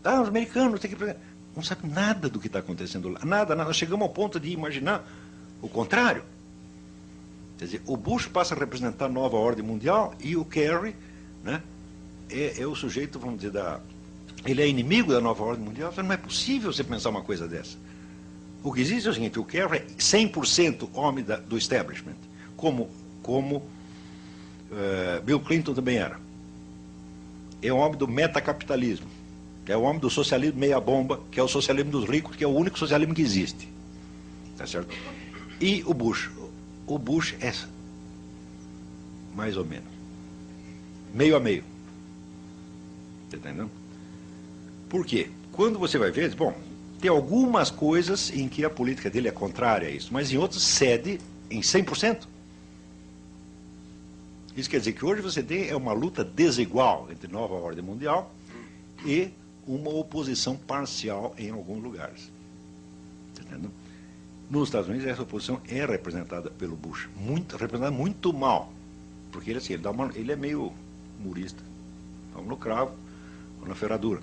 Os americanos não sabem nada do que está acontecendo lá. Nada. Nós chegamos ao ponto de imaginar o contrário. Quer dizer, o Bush passa a representar a nova ordem mundial e o Kerry, né, é o sujeito, vamos dizer, ele é inimigo da nova ordem mundial. Não é possível você pensar uma coisa dessa. O que existe é o seguinte, o Kerry é 100% homem do establishment, como Bill Clinton também era. É o homem do metacapitalismo, que é o homem do socialismo meia-bomba, que é o socialismo dos ricos, que é o único socialismo que existe. Tá certo? E o Bush é mais ou menos, meio a meio. Tá entendendo? Por quê? Quando você vai ver, bom, tem algumas coisas em que a política dele é contrária a isso, mas em outras cede em 100%. Isso quer dizer que hoje você tem uma luta desigual entre nova ordem mundial e uma oposição parcial em alguns lugares. Tá entendendo? Nos Estados Unidos, essa oposição é representada pelo Bush, representada muito mal, porque ele, assim, ele é meio humorista, vamos no cravo ou na ferradura.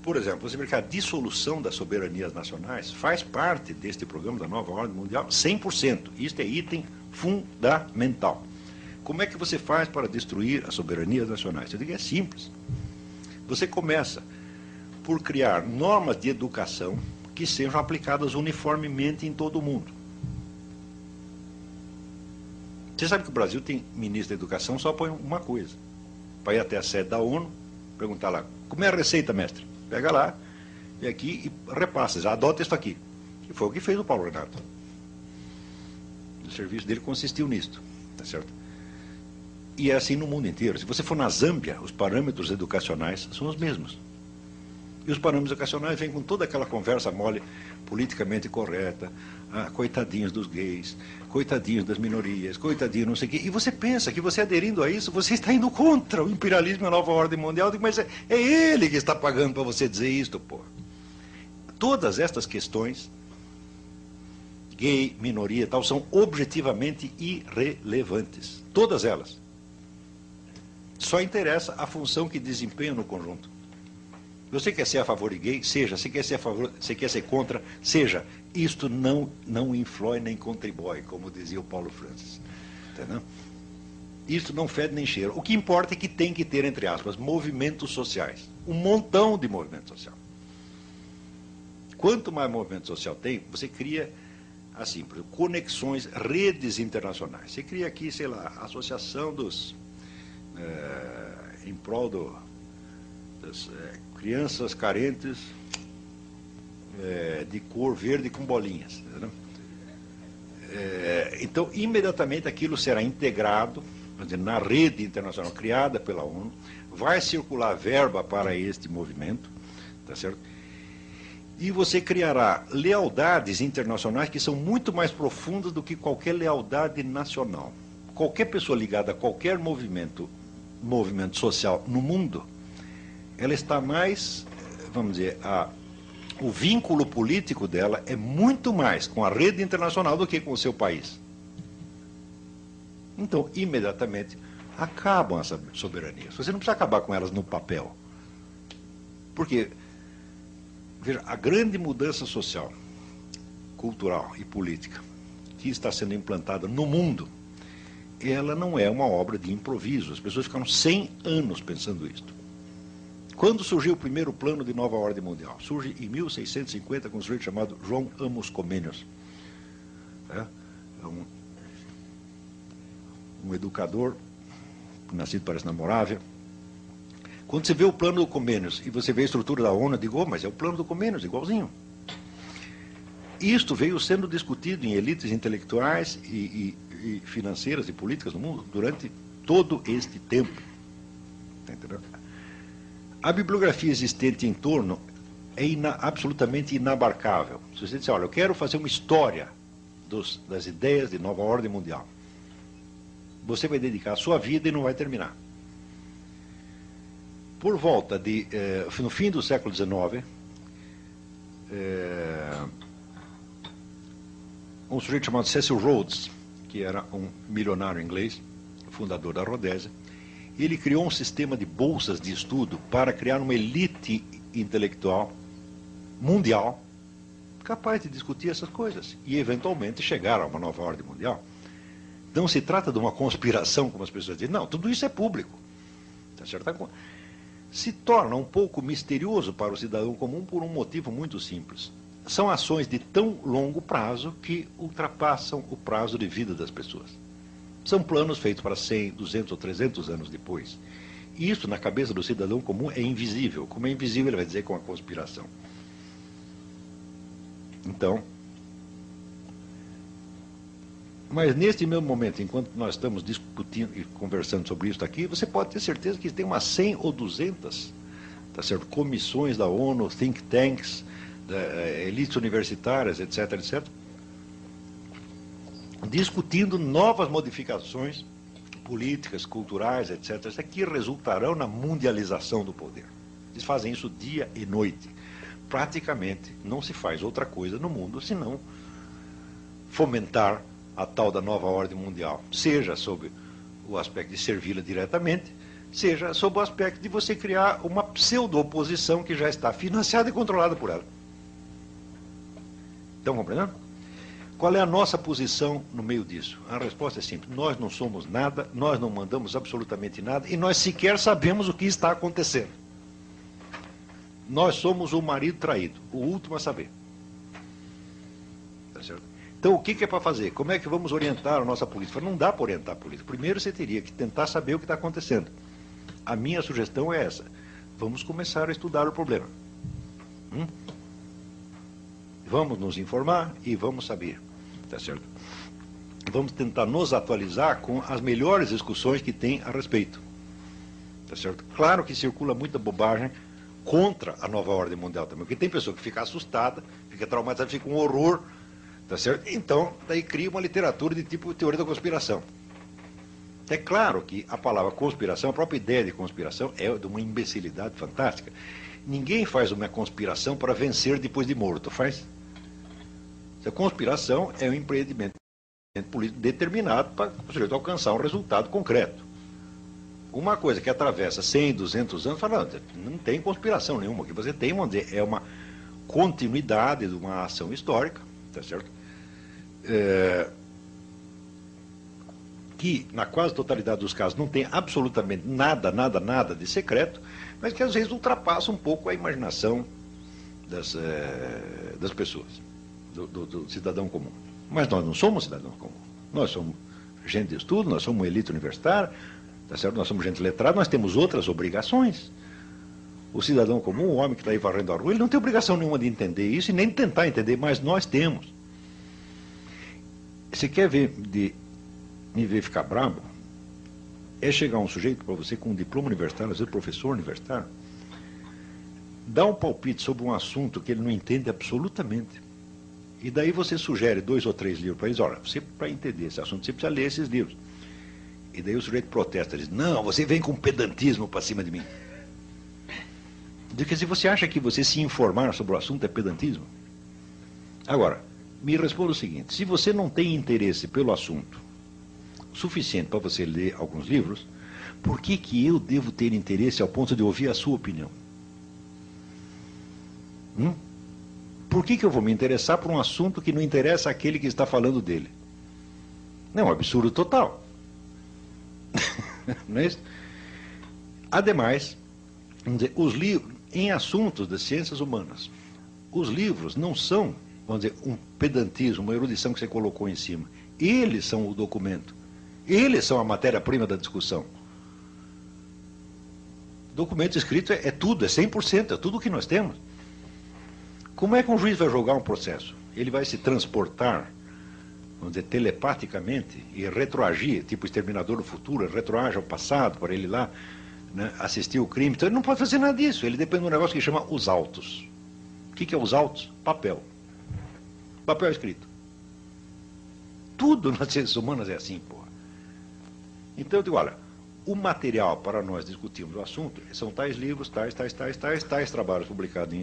Por exemplo, você vê que a dissolução das soberanias nacionais faz parte deste programa da nova ordem mundial 100%. Isto é item fundamental. Como é que você faz para destruir as soberanias nacionais? Eu digo, é simples. Você começa por criar normas de educação que sejam aplicadas uniformemente em todo o mundo. Você sabe que o Brasil tem ministro da educação só põe uma coisa. Para ir até a sede da ONU, perguntar lá, como é a receita, mestre? Pega lá, vem aqui e repassa, já adota isso aqui. E foi o que fez o Paulo Renato. O serviço dele consistiu nisto, tá certo? E é assim no mundo inteiro. Se você for na Zâmbia, os parâmetros educacionais são os mesmos. E os parâmetros educacionais vêm com toda aquela conversa mole, politicamente correta, coitadinhos dos gays, coitadinhos das minorias, coitadinhos não sei o quê. E você pensa que você aderindo a isso, você está indo contra o imperialismo e a nova ordem mundial. Mas é ele que está pagando para você dizer isto, pô. Todas estas questões, gay, minoria e tal, são objetivamente irrelevantes. Todas elas. Só interessa a função que desempenham no conjunto. Você quer ser a favor de gay? Seja. Você quer ser a favor, você quer ser contra? Seja. Isto não influi nem contribui, como dizia o Paulo Francis. Entendeu? Isto não fede nem cheira. O que importa é que tem que ter, entre aspas, movimentos sociais. Um montão de movimento social. Quanto mais movimento social tem, você cria, assim, por exemplo, conexões, redes internacionais. Você cria aqui, sei lá, a associação dos... em prol das crianças carentes de cor verde com bolinhas. Entendeu? Então, imediatamente aquilo será integrado na rede internacional criada pela ONU, vai circular verba para este movimento, tá certo? E você criará lealdades internacionais que são muito mais profundas do que qualquer lealdade nacional. Qualquer pessoa ligada a qualquer movimento social no mundo, ela está mais, vamos dizer, o vínculo político dela é muito mais com a rede internacional do que com o seu país. Então, imediatamente, acabam as soberanias. Você não precisa acabar com elas no papel. Porque, veja, a grande mudança social, cultural e política que está sendo implantada no mundo, ela não é uma obra de improviso. As pessoas ficaram 100 anos pensando isto. Quando surgiu o primeiro plano de nova ordem mundial? Surge em 1650 com um sujeito chamado João Amos Comênios. Um educador, nascido, parece, na Morávia. Quando você vê o plano do Comênios e você vê a estrutura da ONU, eu digo, mas é o plano do Comênios, igualzinho. Isto veio sendo discutido em elites intelectuais e financeiras e políticas no mundo durante todo este tempo. Entendeu? A bibliografia existente em torno é absolutamente inabarcável. Se você disser, olha, eu quero fazer uma história das ideias de nova ordem mundial, você vai dedicar a sua vida e não vai terminar. Por volta no fim do século XIX, um sujeito chamado Cecil Rhodes, que era um milionário inglês, fundador da Rodésia, ele criou um sistema de bolsas de estudo para criar uma elite intelectual mundial capaz de discutir essas coisas e, eventualmente, chegar a uma nova ordem mundial. Não se trata de uma conspiração, como as pessoas dizem. Não, tudo isso é público. Tá certo? Se torna um pouco misterioso para o cidadão comum por um motivo muito simples. São ações de tão longo prazo que ultrapassam o prazo de vida das pessoas. São planos feitos para 100, 200 ou 300 anos depois. E isso, na cabeça do cidadão comum, é invisível. Como é invisível, ele vai dizer que é uma conspiração. Então, mas neste mesmo momento, enquanto nós estamos discutindo e conversando sobre isso aqui, você pode ter certeza que tem umas 100 ou 200, tá certo? Comissões da ONU, think tanks, elites universitárias, etc., etc., discutindo novas modificações políticas, culturais, etc., que resultarão na mundialização do poder. Eles fazem isso dia e noite. Praticamente não se faz outra coisa no mundo senão fomentar a tal da nova ordem mundial, seja sob o aspecto de servi-la diretamente, seja sob o aspecto de você criar uma pseudo-oposição que já está financiada e controlada por ela. Estão compreendendo? Qual é a nossa posição no meio disso? A resposta é simples. Nós não somos nada, nós não mandamos absolutamente nada e nós sequer sabemos o que está acontecendo. Nós somos o marido traído, o último a saber. Tá certo? Então, o que é para fazer? Como é que vamos orientar a nossa política? Não dá para orientar a política. Primeiro, você teria que tentar saber o que está acontecendo. A minha sugestão é essa. Vamos começar a estudar o problema. Vamos nos informar e vamos saber. Tá certo? vamos tentar nos atualizar com as melhores discussões que tem a respeito. Tá certo? Claro que circula muita bobagem contra a nova ordem mundial também, porque tem pessoa que fica assustada, fica traumatizada, fica um horror, tá certo? Então, daí cria uma literatura de tipo teoria da conspiração. É claro que a palavra conspiração, a própria ideia de conspiração é de uma imbecilidade fantástica. Ninguém faz uma conspiração para vencer depois de morto, faz? A conspiração é um empreendimento político determinado para o sujeito alcançar um resultado concreto. Uma coisa que atravessa 100, 200 anos, fala, não tem conspiração nenhuma. O que você tem, vamos dizer, é uma continuidade de uma ação histórica, tá certo? Que, na quase totalidade dos casos, não tem absolutamente nada de secreto, mas que às vezes ultrapassa um pouco a imaginação das pessoas, do cidadão comum. Mas nós não somos cidadãos comuns. Nós somos gente de estudo, nós somos uma elite universitária, tá certo? Nós somos gente letrada, nós temos outras obrigações. O cidadão comum, o homem que está aí varrendo a rua, ele não tem obrigação nenhuma de entender isso e nem de tentar entender, mas nós temos. Você quer me ver ficar bravo? É chegar um sujeito para você com um diploma universitário, às vezes professor universitário, dá um palpite sobre um assunto que ele não entende absolutamente. E daí você sugere 2 ou 3 livros para eles. Olha, você, para entender esse assunto, você precisa ler esses livros. E daí o sujeito protesta, diz, não, você vem com pedantismo para cima de mim. Diz que se você acha que você se informar sobre o assunto é pedantismo. Agora, me responda o seguinte, se você não tem interesse pelo assunto suficiente para você ler alguns livros, por que eu devo ter interesse ao ponto de ouvir a sua opinião? Por que eu vou me interessar por um assunto que não interessa àquele que está falando dele? Não, é um absurdo total. Não é isso? Ademais, vamos dizer, os livros, em assuntos das ciências humanas, os livros não são, vamos dizer, um pedantismo, uma erudição que você colocou em cima. Eles são o documento. Eles são a matéria-prima da discussão. Documento escrito é tudo, é 100%, é tudo o que nós temos. Como é que um juiz vai julgar um processo? Ele vai se transportar, vamos dizer, telepaticamente e retroagir, tipo Exterminador do Futuro, retroage ao passado para ele lá, né, assistir o crime. Então ele não pode fazer nada disso, ele depende de um negócio que chama os autos. O que é os autos? Papel. Papel escrito. Tudo nas ciências humanas é assim, porra. Então eu digo, olha, o material para nós discutirmos o assunto são tais livros, tais trabalhos publicados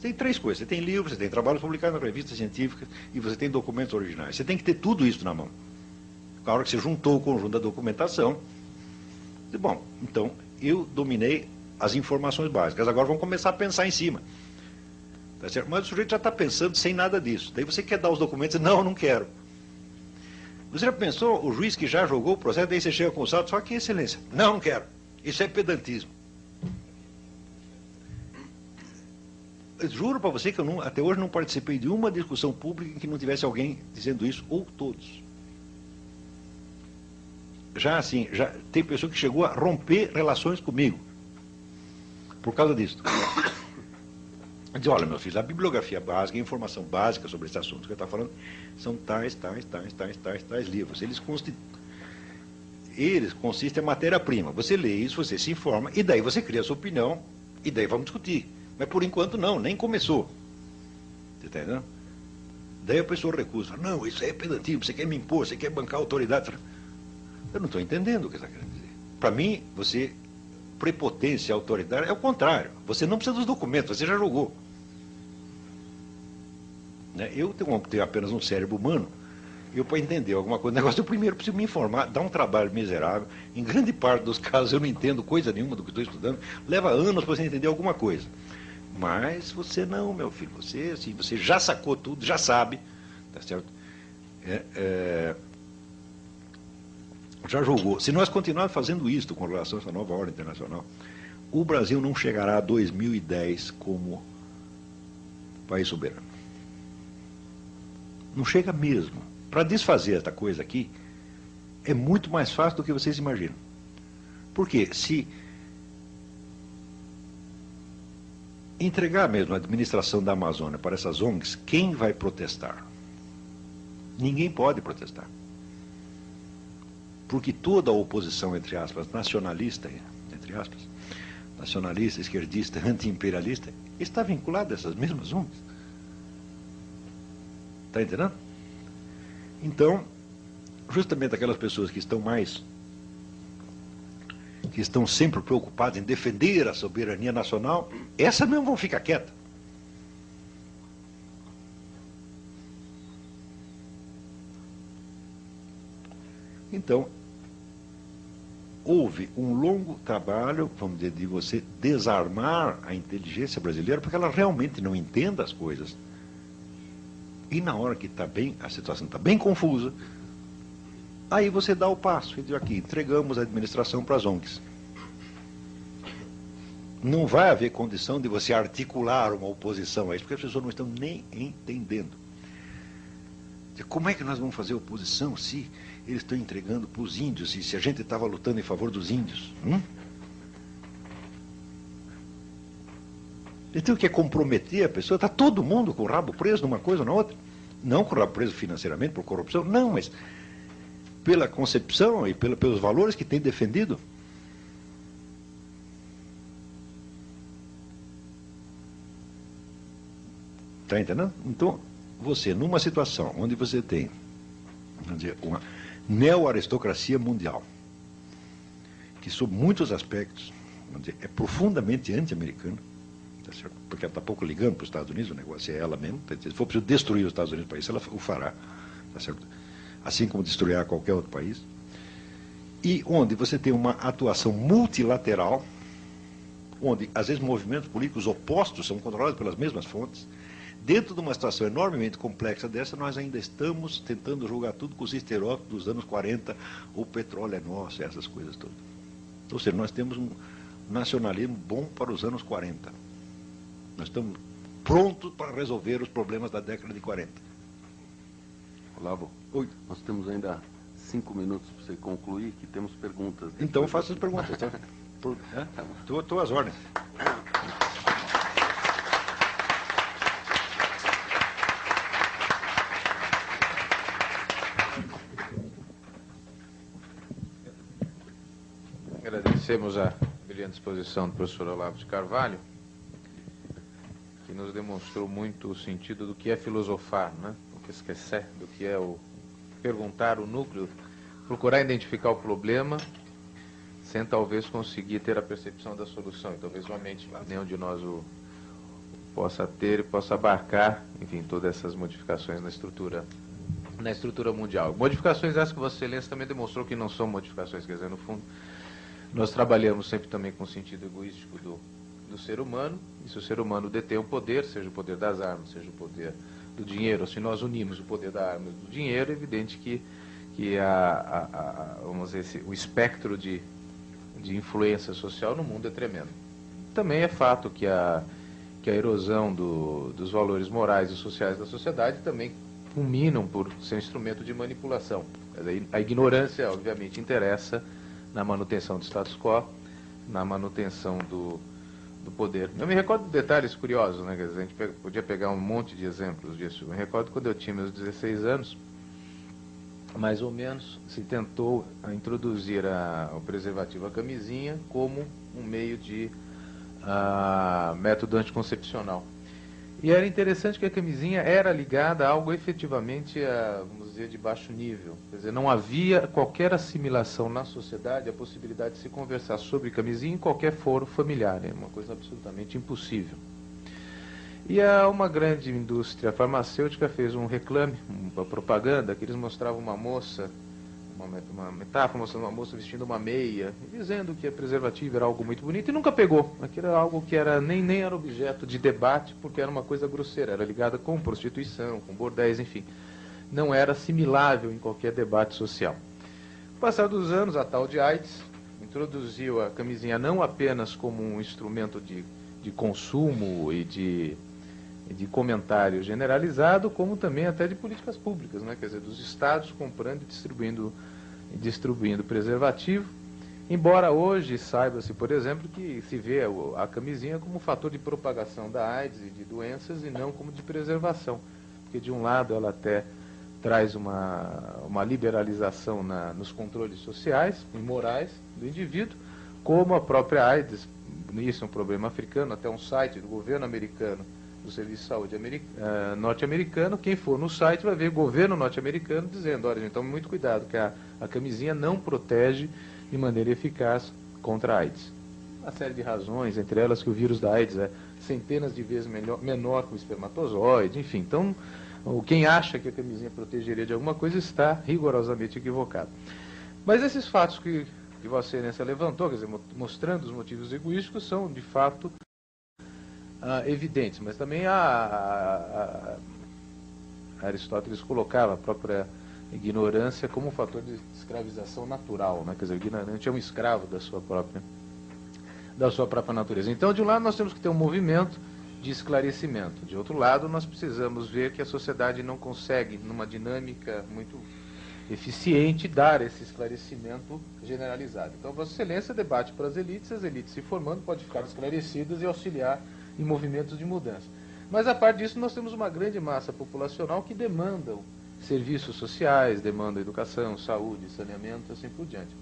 Tem 3 coisas, você tem livros, você tem trabalhos publicados em revistas científicas e você tem documentos originais. Você tem que ter tudo isso na mão. Na hora que você juntou o conjunto da documentação, bom, então eu dominei as informações básicas, agora vamos começar a pensar em cima. Tá certo? Mas o sujeito já está pensando sem nada disso. Daí você quer dar os documentos, não quero. Você já pensou, o juiz que já julgou o processo, daí você chega com os autos, só que excelência. Não quero. Isso é pedantismo. Eu juro para você que eu até hoje não participei de uma discussão pública em que não tivesse alguém dizendo isso, ou todos. Já assim, já tem pessoa que chegou a romper relações comigo por causa disso. Diz, olha, meu filho, a bibliografia básica, a informação básica sobre esse assunto que eu estou falando, são tais livros. Eles consistem em matéria-prima. Você lê isso, você se informa, e daí você cria a sua opinião, e daí vamos discutir. Mas por enquanto não, nem começou. Você está entendendo? Daí a pessoa recusa. Não, isso é pedantismo, você quer me impor, você quer bancar a autoridade. Eu não estou entendendo o que você está querendo dizer. Para mim, prepotência, autoridade, é o contrário. Você não precisa dos documentos, você já julgou. Né? Eu tenho apenas um cérebro humano, para entender alguma coisa, eu primeiro preciso me informar, dá um trabalho miserável. Em grande parte dos casos eu não entendo coisa nenhuma do que estou estudando, leva anos para você entender alguma coisa. Mas você não, meu filho, você já sacou tudo, já sabe, tá certo? Já julgou. Se nós continuarmos fazendo isso com relação a essa nova ordem internacional, o Brasil não chegará a 2010 como país soberano. Não chega mesmo. Para desfazer esta coisa aqui, é muito mais fácil do que vocês imaginam. Porque se entregar mesmo a administração da Amazônia para essas ONGs, quem vai protestar? Ninguém pode protestar. Porque toda a oposição, entre aspas, nacionalista, entre aspas, nacionalista, esquerdista, anti-imperialista, está vinculada a essas mesmas ONGs. Está entendendo? Então, justamente aquelas pessoas que estão sempre preocupadas em defender a soberania nacional, essas mesmo vão ficar quietas. Então, houve um longo trabalho, vamos dizer, de você desarmar a inteligência brasileira, porque ela realmente não entende as coisas. E na hora que está bem, a situação está bem confusa, aí você dá o passo e diz aqui, entregamos a administração para as ONGs. Não vai haver condição de você articular uma oposição a isso, porque as pessoas não estão nem entendendo. Como é que nós vamos fazer oposição se eles estão entregando para os índios, e se a gente estava lutando em favor dos índios? Então, o que é comprometer a pessoa? Está todo mundo com o rabo preso numa coisa ou na outra. Não com o rabo preso financeiramente, por corrupção, não, mas pela concepção e pelos valores que tem defendido. Está entendendo? Então, você, numa situação onde você tem, vamos dizer, uma neo-aristocracia mundial, que sob muitos aspectos, vamos dizer, é profundamente anti-americana, tá certo? Porque ela está pouco ligando para os Estados Unidos, o negócio é ela mesmo. Se for preciso destruir os Estados Unidos para isso, ela o fará, tá certo? Assim como destruirá qualquer outro país. E onde você tem uma atuação multilateral, onde às vezes movimentos políticos opostos são controlados pelas mesmas fontes. Dentro de uma situação enormemente complexa dessa, nós ainda estamos tentando jogar tudo com os estereótipos dos anos 40, o petróleo é nosso, essas coisas todas. Ou seja, nós temos um nacionalismo bom para os anos 40. Nós estamos prontos para resolver os problemas da década de 40. Olavo, Oi. Nós temos ainda 5 minutos para você concluir, que temos perguntas. Então faça as perguntas, tá? Estou às ordens. Agradecemos a brilhante exposição do professor Olavo de Carvalho, que nos demonstrou muito o sentido do que é filosofar, né? O que esquecer, do que é o perguntar o núcleo, procurar identificar o problema, sem talvez conseguir ter a percepção da solução. E talvez somente nenhum de nós o possa ter e possa abarcar, enfim, todas essas modificações na estrutura mundial. Modificações essas que Vossa Excelência também demonstrou que não são modificações, quer dizer, no fundo, nós trabalhamos sempre também com o sentido egoístico do ser humano, e se o ser humano detém o poder, seja o poder das armas, seja o poder do dinheiro, ou se nós unimos o poder da arma e do dinheiro, é evidente que vamos dizer, o espectro de influência social no mundo é tremendo. Também é fato que a erosão dos valores morais e sociais da sociedade também culminam por ser instrumento de manipulação. A ignorância, obviamente, interessa na manutenção do status quo, na manutenção do poder. Eu me recordo de detalhes curiosos, né? Quer dizer, a gente podia pegar um monte de exemplos disso. Eu me recordo quando eu tinha meus 16 anos, mais ou menos, se tentou introduzir o preservativo, a camisinha, como um meio de método anticoncepcional. E era interessante que a camisinha era ligada a algo efetivamente, vamos dizer, de baixo nível. Quer dizer, não havia qualquer assimilação na sociedade, a possibilidade de se conversar sobre camisinha em qualquer foro familiar. É uma coisa absolutamente impossível. E uma grande indústria farmacêutica fez um reclame, uma propaganda, que eles mostravam uma moça, uma metáfora mostrando uma moça vestindo uma meia, dizendo que a preservativa era algo muito bonito, e nunca pegou. Aquilo era algo que nem era objeto de debate, porque era uma coisa grosseira, era ligada com prostituição, com bordéis, enfim. Não era assimilável em qualquer debate social. Com o passar dos anos, a tal de AIDS introduziu a camisinha não apenas como um instrumento de consumo e de comentário generalizado, como também até de políticas públicas, né? Quer dizer, dos estados comprando e distribuindo preservativo, embora hoje saiba-se, por exemplo, que se vê a camisinha como um fator de propagação da AIDS e de doenças e não como de preservação, porque de um lado ela até traz uma liberalização nos controles sociais e morais do indivíduo, como a própria AIDS. Isso é um problema africano, até um site do governo americano, do Serviço de Saúde norte-americano. Quem for no site vai ver o governo norte-americano dizendo: olha, gente, tome muito cuidado, que a camisinha não protege de maneira eficaz contra a AIDS. Uma série de razões, entre elas que o vírus da AIDS é centenas de vezes menor que o espermatozoide, enfim. Então, quem acha que a camisinha protegeria de alguma coisa está rigorosamente equivocado. Mas esses fatos que Vossa Excelência levantou, quer dizer, mostrando os motivos egoísticos, são de fato evidentes, mas também Aristóteles colocava a própria ignorância como um fator de escravização natural, né? Quer dizer, o ignorante é um escravo da sua própria natureza. Então, de um lado, nós temos que ter um movimento de esclarecimento. De outro lado, nós precisamos ver que a sociedade não consegue, numa dinâmica muito eficiente, dar esse esclarecimento generalizado. Então, Vossa Excelência debate para as elites se formando podem ficar esclarecidas e auxiliar em movimentos de mudança. Mas, a parte disso, nós temos uma grande massa populacional que demandam serviços sociais, demandam educação, saúde, saneamento, assim por diante.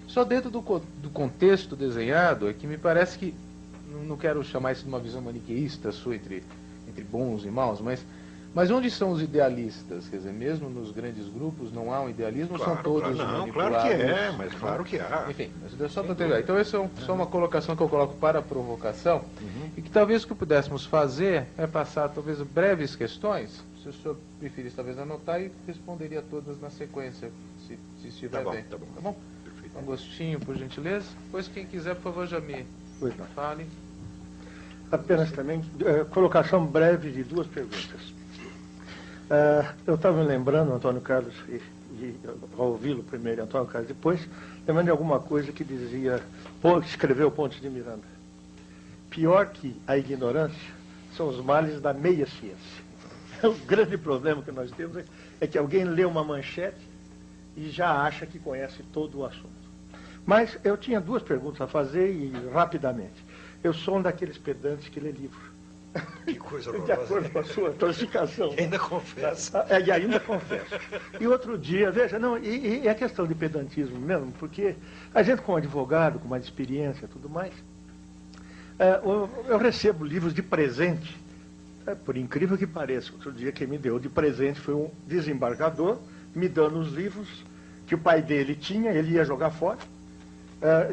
Só dentro do contexto desenhado é que me parece que, não quero chamar isso de uma visão maniqueísta sua entre bons e maus, mas onde são os idealistas? Quer dizer, mesmo nos grandes grupos não há um idealismo, claro, são todos não, manipulados. Claro que é, mas claro que há. Enfim, mas só para ter. Então, essa é só uma colocação que eu coloco para a provocação, e que talvez o que pudéssemos fazer é passar talvez breves questões, se o senhor preferisse talvez anotar, e responderia todas na sequência, se estiver bem. Tá bom. Tá bom? Um Agostinho, por gentileza. Depois, quem quiser, por favor, já me fale. Apenas também, colocação breve de duas perguntas. Eu estava me lembrando, Antônio Carlos, e ao ouvi-lo primeiro, Antônio Carlos depois, lembrando de alguma coisa que dizia, escreveu Pontes de Miranda. Pior que a ignorância são os males da meia-ciência. O grande problema que nós temos é que alguém lê uma manchete e já acha que conhece todo o assunto. Mas eu tinha duas perguntas a fazer e rapidamente. Eu sou um daqueles pedantes que lê livro. Que coisa horrorosa. De acordo com a sua classificação. E ainda confessa. E ainda confesso. E outro dia, veja, não, e é questão de pedantismo mesmo, porque a gente como advogado, com mais experiência e tudo mais, eu recebo livros de presente, por incrível que pareça. Outro dia quem me deu de presente foi um desembargador, me dando os livros que o pai dele tinha, ele ia jogar fora.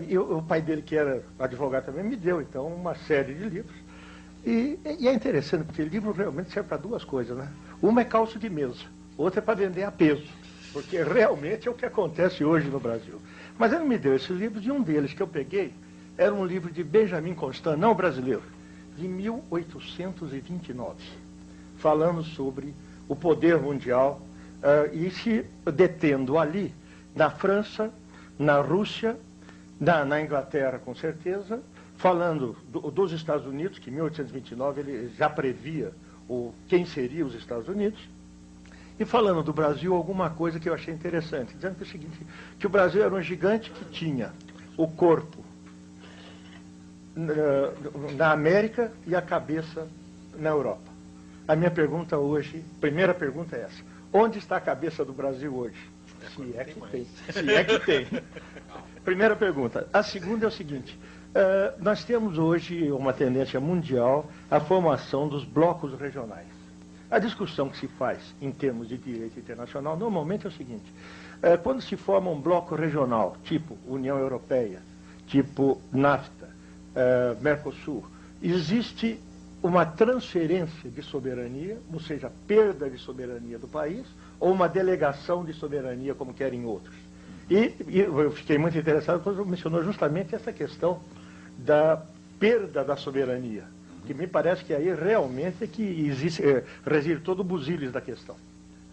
E o pai dele, que era advogado também, me deu, então, uma série de livros. E é interessante, porque livro realmente serve para duas coisas, né? Uma é calço de mesa, outra é para vender a peso, porque realmente é o que acontece hoje no Brasil. Mas ele me deu esses livros, e um deles que eu peguei era um livro de Benjamin Constant, não brasileiro, de 1829, falando sobre o poder mundial, e se detendo ali, na França, na Rússia, na Inglaterra, com certeza, falando dos Estados Unidos, que em 1829 ele já previa quem seria os Estados Unidos, e falando do Brasil alguma coisa que eu achei interessante, dizendo que é o seguinte, que o Brasil era um gigante que tinha o corpo na América e a cabeça na Europa. A minha pergunta hoje, primeira pergunta é essa: onde está a cabeça do Brasil hoje? Se é que tem. Se é que tem. Primeira pergunta. A segunda é o seguinte: nós temos hoje uma tendência mundial à formação dos blocos regionais. A discussão que se faz em termos de direito internacional normalmente é o seguinte: quando se forma um bloco regional, tipo União Europeia, tipo NAFTA, Mercosul, existe uma transferência de soberania, ou seja, perda de soberania do país, ou uma delegação de soberania, como querem outros. E eu fiquei muito interessado quando mencionou justamente essa questão da perda da soberania, que me parece que aí realmente é que existe, reside todo o busilis da questão.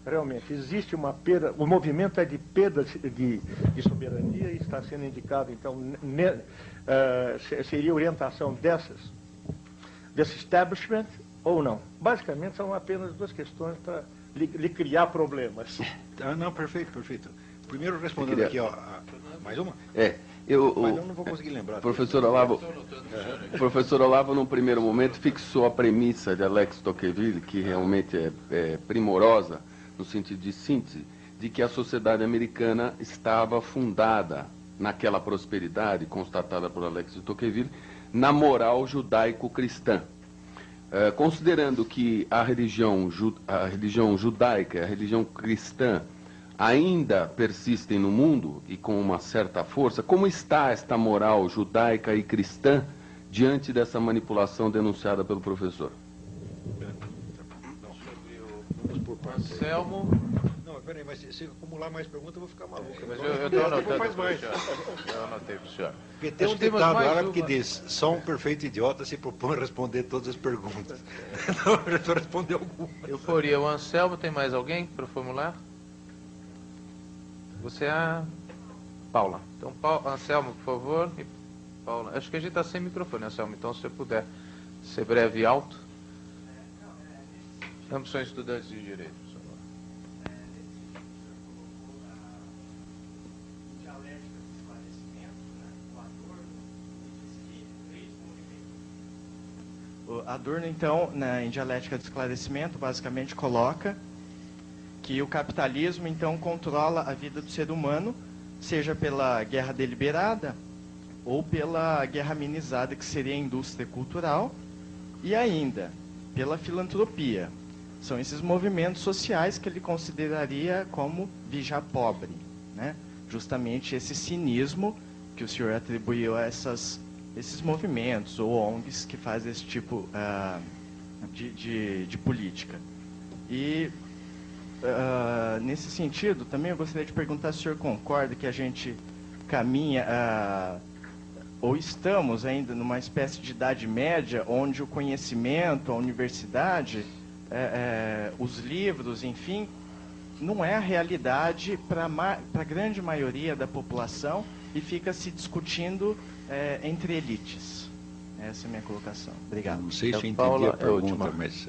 Realmente, existe uma perda, o movimento é de perda de soberania e está sendo indicado, então, seria orientação desse establishment ou não. Basicamente, são apenas duas questões para lhe criar problemas. Não, perfeito. Primeiro, respondendo aqui, mais uma? Mas eu não vou conseguir lembrar. Professor Olavo, num primeiro momento, fixou a premissa de Alex Tocqueville, que realmente é primorosa, no sentido de síntese, de que a sociedade americana estava fundada naquela prosperidade constatada por Alex de Tocqueville, na moral judaico-cristã. Considerando que a religião judaica e a religião cristã ainda persistem no mundo e com uma certa força, como está esta moral judaica e cristã diante dessa manipulação denunciada pelo professor? Anselmo. Não, peraí, mas se acumular mais perguntas eu vou ficar maluco. Mas eu estou anotando. Faz mais. Eu anotei para o senhor. Porque tem um ditado árabe que diz: só um perfeito idiota se propõe a responder todas as perguntas. Então, eu já respondi algumas. Eu poria o Anselmo, tem mais alguém para formular? Você é a Paula. Então, Anselmo, por favor. E Paula. Acho que a gente está sem microfone, Anselmo. Então, se você puder ser breve e alto. Ambos são estudantes de Direito, por favor. Adorno, então, em Dialética do Esclarecimento, basicamente coloca que o capitalismo, então, controla a vida do ser humano, seja pela guerra deliberada ou pela guerra amenizada, que seria a indústria cultural, e ainda pela filantropia. São esses movimentos sociais que ele consideraria como vigia pobre, né? Justamente esse cinismo que o senhor atribuiu a esses movimentos ou ONGs que fazem esse tipo de política. E, nesse sentido, também eu gostaria de perguntar se o senhor concorda que a gente caminha, ou estamos ainda numa espécie de idade média, onde o conhecimento, a universidade, os livros, enfim, não é a realidade para a grande maioria da população e fica se discutindo entre elites. Essa é a minha colocação. Obrigado. Não sei se eu entendi Paula, a pergunta, última. mas...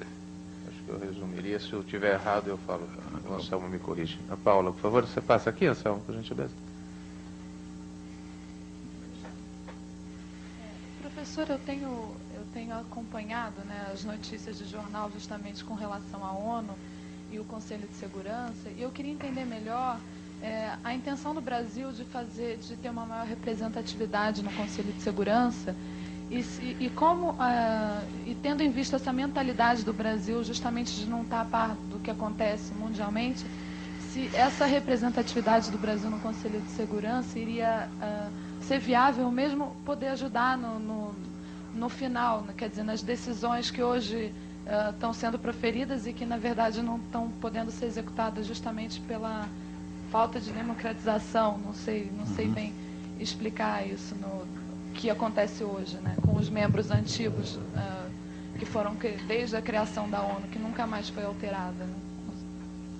Acho que eu resumiria. Se eu estiver errado, eu falo. O Anselmo me corrige. A Paula, por favor, você passa aqui, Anselmo, por gentileza. Professor, eu tenho acompanhado, né, as notícias de jornal justamente com relação à ONU e o Conselho de Segurança, e eu queria entender melhor a intenção do Brasil de ter uma maior representatividade no Conselho de Segurança e tendo em vista essa mentalidade do Brasil justamente de não estar a par do que acontece mundialmente, se essa representatividade do Brasil no Conselho de Segurança iria ser viável mesmo poder ajudar no final, quer dizer, nas decisões que hoje estão sendo proferidas e que na verdade não estão podendo ser executadas justamente pela falta de democratização. Não sei bem explicar isso no que acontece hoje, né, com os membros antigos que foram desde a criação da ONU, que nunca mais foi alterada, né?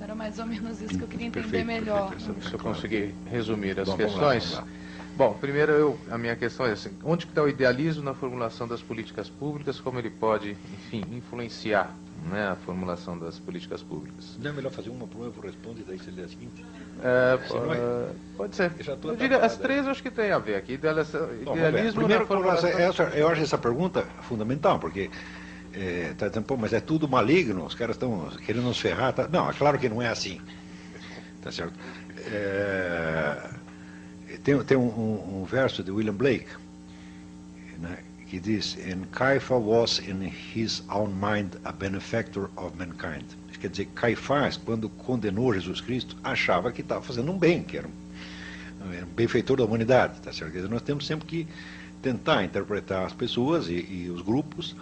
Era mais ou menos isso que eu queria entender melhor. Se eu conseguir resumir as questões. Vamos lá. Bom, primeiro a minha questão é assim: onde está o idealismo na formulação das políticas públicas? Como ele pode, enfim, influenciar, né, a formulação das políticas públicas? Não é melhor fazer uma por uma, eu respondo e daí você lê a seguinte? Pode ser. Eu diria, as três eu acho que tem a ver aqui. Idealismo primeiro, na formulação... eu acho essa pergunta fundamental, porque tá dizendo, pô, mas é tudo maligno, os caras estão querendo nos ferrar. Tá? Não, é claro que não é assim. Tá certo? Tem um verso de William Blake, né, que diz: "And Caiaphas was in his own mind a benefactor of mankind." Quer dizer, Caifás, quando condenou Jesus Cristo, achava que estava fazendo um bem, que era um benfeitor da humanidade. Tá certo? Quer dizer, nós temos sempre que tentar interpretar as pessoas e os grupos,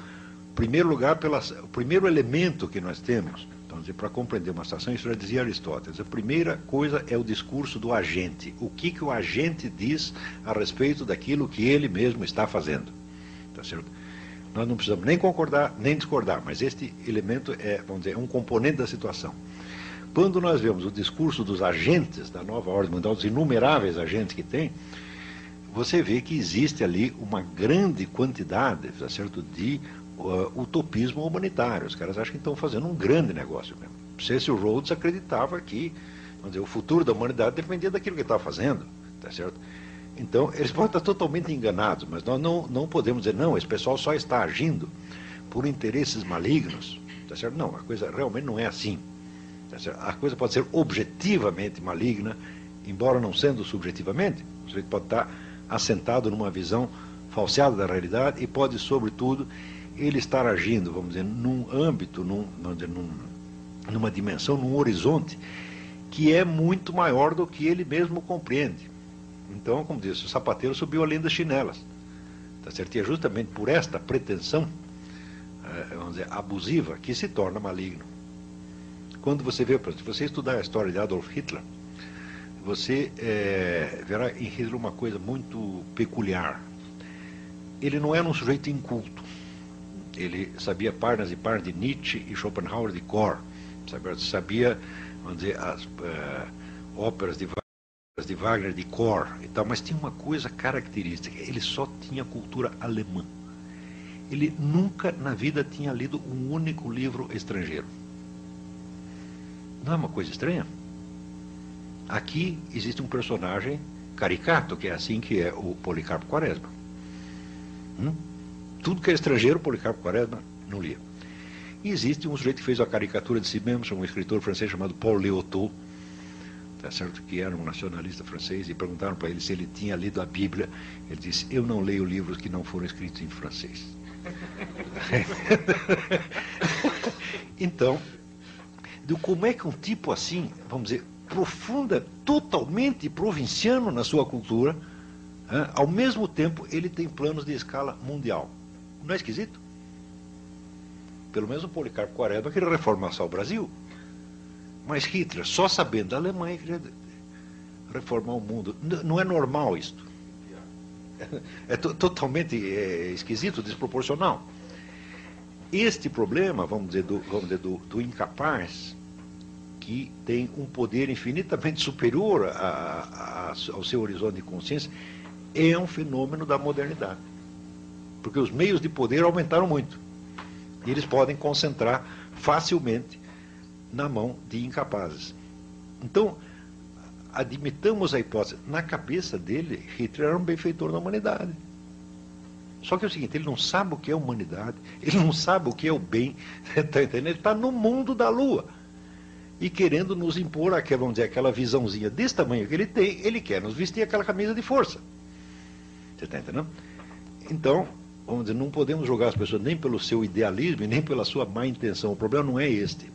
em primeiro lugar, o primeiro elemento que nós temos. Então, para compreender uma situação, isso já dizia Aristóteles, a primeira coisa é o discurso do agente. O que o agente diz a respeito daquilo que ele mesmo está fazendo. Tá certo? Nós não precisamos nem concordar, nem discordar, mas este elemento é, vamos dizer, um componente da situação. Quando nós vemos o discurso dos agentes da nova ordem mundial, dos inumeráveis agentes que tem, você vê que existe ali uma grande quantidade, tá certo, de utopismo humanitário. Os caras acham que estão fazendo um grande negócio mesmo. Cecil Rhodes acreditava que, vamos dizer, o futuro da humanidade dependia daquilo que ele estava fazendo, tá certo? Então, eles podem estar totalmente enganados, mas nós não podemos dizer, não, esse pessoal só está agindo por interesses malignos, tá certo? Não, a coisa realmente não é assim, A coisa pode ser objetivamente maligna, embora não sendo subjetivamente. O sujeito pode estar assentado numa visão falseada da realidade e pode, sobretudo, ele estar agindo, vamos dizer, num âmbito, numa dimensão, num horizonte que é muito maior do que ele mesmo compreende. Então, como disse, o sapateiro subiu além das chinelas. Tá certo? E é justamente por esta pretensão, vamos dizer, abusiva, que se torna maligno. Quando você vê, se você estudar a história de Adolf Hitler, você verá em Hitler uma coisa muito peculiar. Ele não era um sujeito inculto. Ele sabia páginas e páginas de Nietzsche e Schopenhauer de cor. Sabia, vamos dizer, as óperas de Wagner de cor e tal, mas tinha uma coisa característica: ele só tinha cultura alemã. Ele nunca na vida tinha lido um único livro estrangeiro. Não é uma coisa estranha? Aqui existe um personagem caricato, que é assim que é o Policarpo Quaresma. Tudo que é estrangeiro, Policarpo Quaresma não lia. E existe um sujeito que fez a caricatura de si mesmo, um escritor francês chamado Paul Léotot, tá certo, que era um nacionalista francês, e perguntaram para ele se ele tinha lido a Bíblia. Ele disse: eu não leio livros que não foram escritos em francês. Então, como é que um tipo assim, vamos dizer, profunda, totalmente provinciano na sua cultura, ao mesmo tempo ele tem planos de escala mundial? Não é esquisito? Pelo menos o Policarpo Quaresma queria reformar só o Brasil. Mas Hitler, só sabendo da Alemanha, queria reformar o mundo. Não é normal isto. É totalmente esquisito, desproporcional. Este problema, vamos dizer, do incapaz, que tem um poder infinitamente superior ao seu horizonte de consciência, é um fenômeno da modernidade. Porque os meios de poder aumentaram muito. E eles podem concentrar facilmente na mão de incapazes. Então, admitamos a hipótese: na cabeça dele, Hitler era um benfeitor da humanidade. Só que é o seguinte: ele não sabe o que é humanidade, ele não sabe o que é o bem, tá entendendo? Ele está no mundo da lua e querendo nos impor vamos dizer, aquela visãozinha desse tamanho que ele tem. Ele quer nos vestir aquela camisa de força. Você está entendendo? Então, vamos dizer, não podemos julgar as pessoas nem pelo seu idealismo e nem pela sua má intenção. O problema não é este.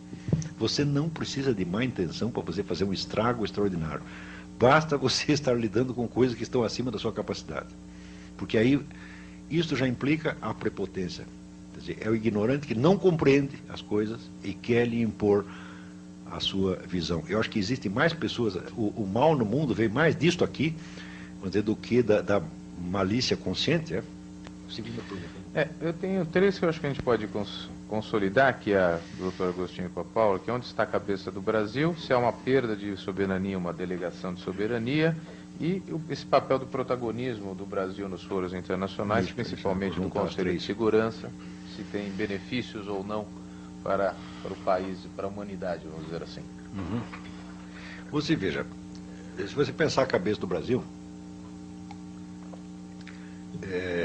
Você não precisa de má intenção para você fazer um estrago extraordinário. Basta você estar lidando com coisas que estão acima da sua capacidade. Porque aí, isso já implica a prepotência. Quer dizer, é o ignorante que não compreende as coisas e quer lhe impor a sua visão. Eu acho que existem mais pessoas, o mal no mundo vem mais disto aqui, vamos dizer, do que da malícia consciente. Eu tenho três que eu acho que a gente pode consolidar, que é a do Dr. Agostinho Papaula, que é onde está a cabeça do Brasil, se há uma perda de soberania, uma delegação de soberania, e esse papel do protagonismo do Brasil nos foros internacionais, principalmente no Conselho de Segurança, se tem benefícios ou não para o país e para a humanidade, vamos dizer assim. Você veja, se você pensar a cabeça do Brasil,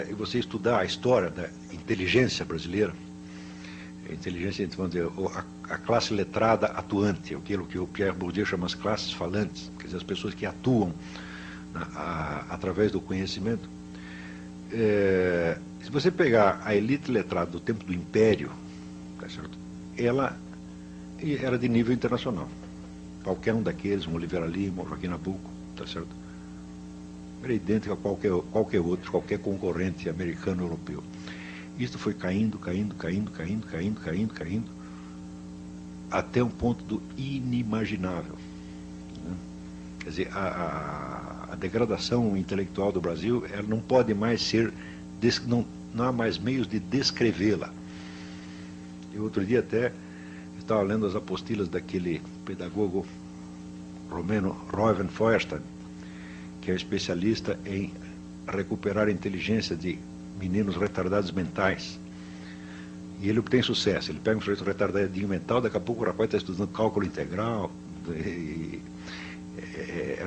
e você estudar a história da inteligência brasileira, a inteligência, vamos dizer, a classe letrada atuante, aquilo que o Pierre Bourdieu chama as classes falantes, quer dizer, as pessoas que atuam através do conhecimento. Se você pegar a elite letrada do tempo do Império, tá certo? Ela era de nível internacional. Qualquer um daqueles, um Oliveira Lima, um Joaquim Nabuco, tá certo? Era idêntico a qualquer outro, qualquer concorrente americano ou europeu. Isso foi caindo, até um ponto do inimaginável. Né? Quer dizer, a degradação intelectual do Brasil, ela não pode mais ser, não há mais meios de descrevê-la. Eu outro dia até estava lendo as apostilas daquele pedagogo romeno, Reuven Feuerstein, que é especialista em recuperar a inteligência de meninos retardados mentais. E ele obtém sucesso. Ele pega um sujeito retardadinho mental, daqui a pouco o rapaz está estudando cálculo integral.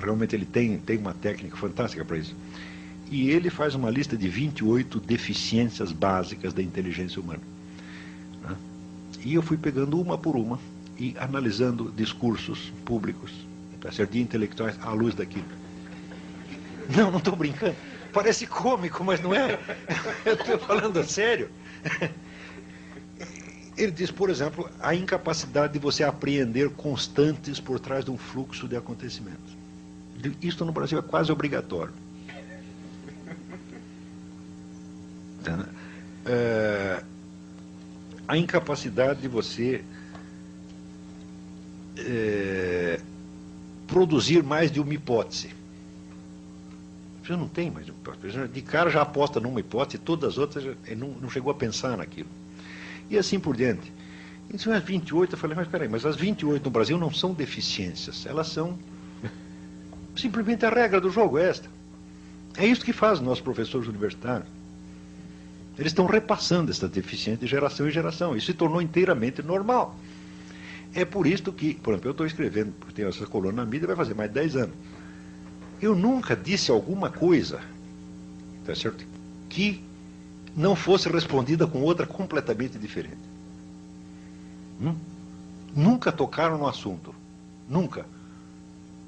Realmente ele tem uma técnica fantástica para isso. E ele faz uma lista de 28 deficiências básicas da inteligência humana. Né? E eu fui pegando uma por uma e analisando discursos públicos, tá certo, de intelectuais à luz daquilo. Não estou brincando. Parece cômico, mas não é. Eu estou falando a sério. Ele diz, por exemplo, a incapacidade de você apreender constantes por trás de um fluxo de acontecimentos. Isso no Brasil é quase obrigatório. A incapacidade de você produzir mais de uma hipótese. Você não tem mais de uma hipótese. De cara já aposta numa hipótese, todas as outras não chegou a pensar naquilo. E assim por diante. Então, as 28, eu falei, mas peraí, mas as 28 no Brasil não são deficiências, elas são simplesmente a regra do jogo, é esta. É isso que fazem nossos professores universitários. Eles estão repassando esta deficiência de geração em geração. Isso se tornou inteiramente normal. É por isso que, por exemplo, eu estou escrevendo, porque tenho essa coluna na mídia, vai fazer mais de 10 anos. Eu nunca disse alguma coisa, tá certo, que não fosse respondida com outra completamente diferente. Nunca tocaram no assunto. Nunca.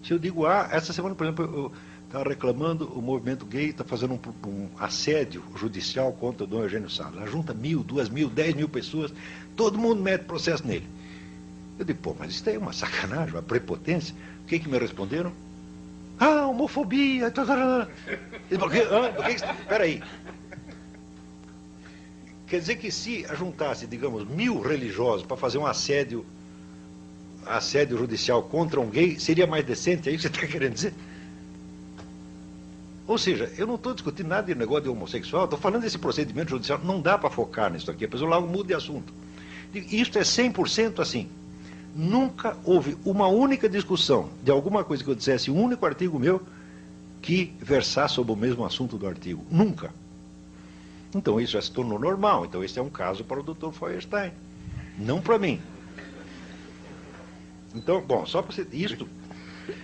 Se eu digo, essa semana, por exemplo, eu estava reclamando, o movimento gay está fazendo um assédio judicial contra o Dom Eugênio Salles. Junta 1.000, 2.000, 10.000 pessoas, todo mundo mete processo nele. Eu digo, pô, mas isso é uma sacanagem, uma prepotência. O que me responderam? Homofobia. Espera aí. Quer dizer que se juntasse, digamos, 1.000 religiosos para fazer um assédio judicial contra um gay, seria mais decente? É isso que você está querendo dizer? Ou seja, eu não estou discutindo nada de negócio de homossexual, estou falando desse procedimento judicial, não dá para focar nisso aqui, a pessoa logo muda de assunto. Isso é 100% assim. Nunca houve uma única discussão de alguma coisa que eu dissesse, um único artigo meu, que versasse sobre o mesmo assunto do artigo. Nunca. Então isso já se tornou normal. Então esse é um caso para o Dr. Feuerstein, não para mim. Então, bom, só para você... Isto,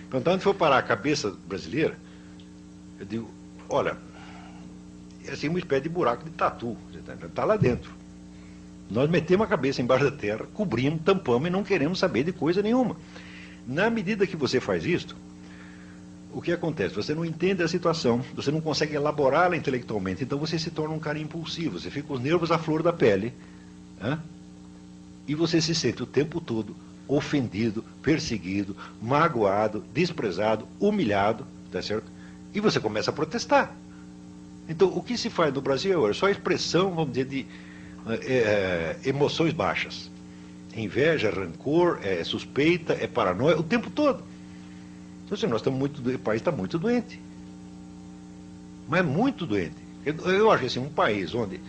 então, onde for parar a cabeça brasileira, eu digo, olha, é assim uma espécie de buraco de tatu, está lá dentro. Nós metemos a cabeça embaixo da terra, cobrimos, tampamos e não queremos saber de coisa nenhuma. Na medida que você faz isso, o que acontece? Você não entende a situação, você não consegue elaborá-la intelectualmente, então você se torna um cara impulsivo, você fica com os nervos à flor da pele, e você se sente o tempo todo ofendido, perseguido, magoado, desprezado, humilhado, tá certo? E você começa a protestar. Então, o que se faz no Brasil é só expressão, vamos dizer, de emoções baixas. Inveja, rancor, suspeita, paranoia, o tempo todo. Então, assim, nós estamos o país está muito doente. Mas muito doente. Eu acho assim, um país onde,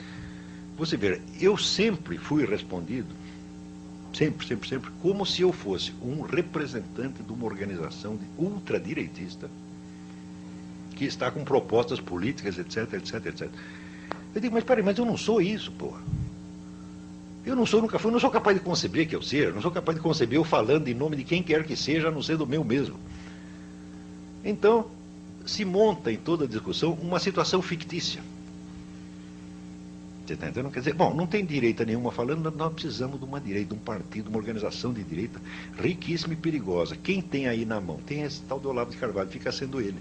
você vê, eu sempre fui respondido, sempre, como se eu fosse um representante de uma organização ultradireitista que está com propostas políticas, etc. Eu digo, mas peraí, mas eu não sou isso, porra. Eu não sou, nunca fui, não sou capaz de conceber que eu seja, não sou capaz de conceber eu falando em nome de quem quer que seja, a não ser do meu mesmo. Então, se monta em toda a discussão uma situação fictícia. Você está entendendo? Quer dizer, bom, não tem direita nenhuma falando, nós precisamos de uma direita, de um partido, uma organização de direita riquíssima e perigosa. Quem tem aí na mão? Tem esse tal do Olavo de Carvalho, fica sendo ele.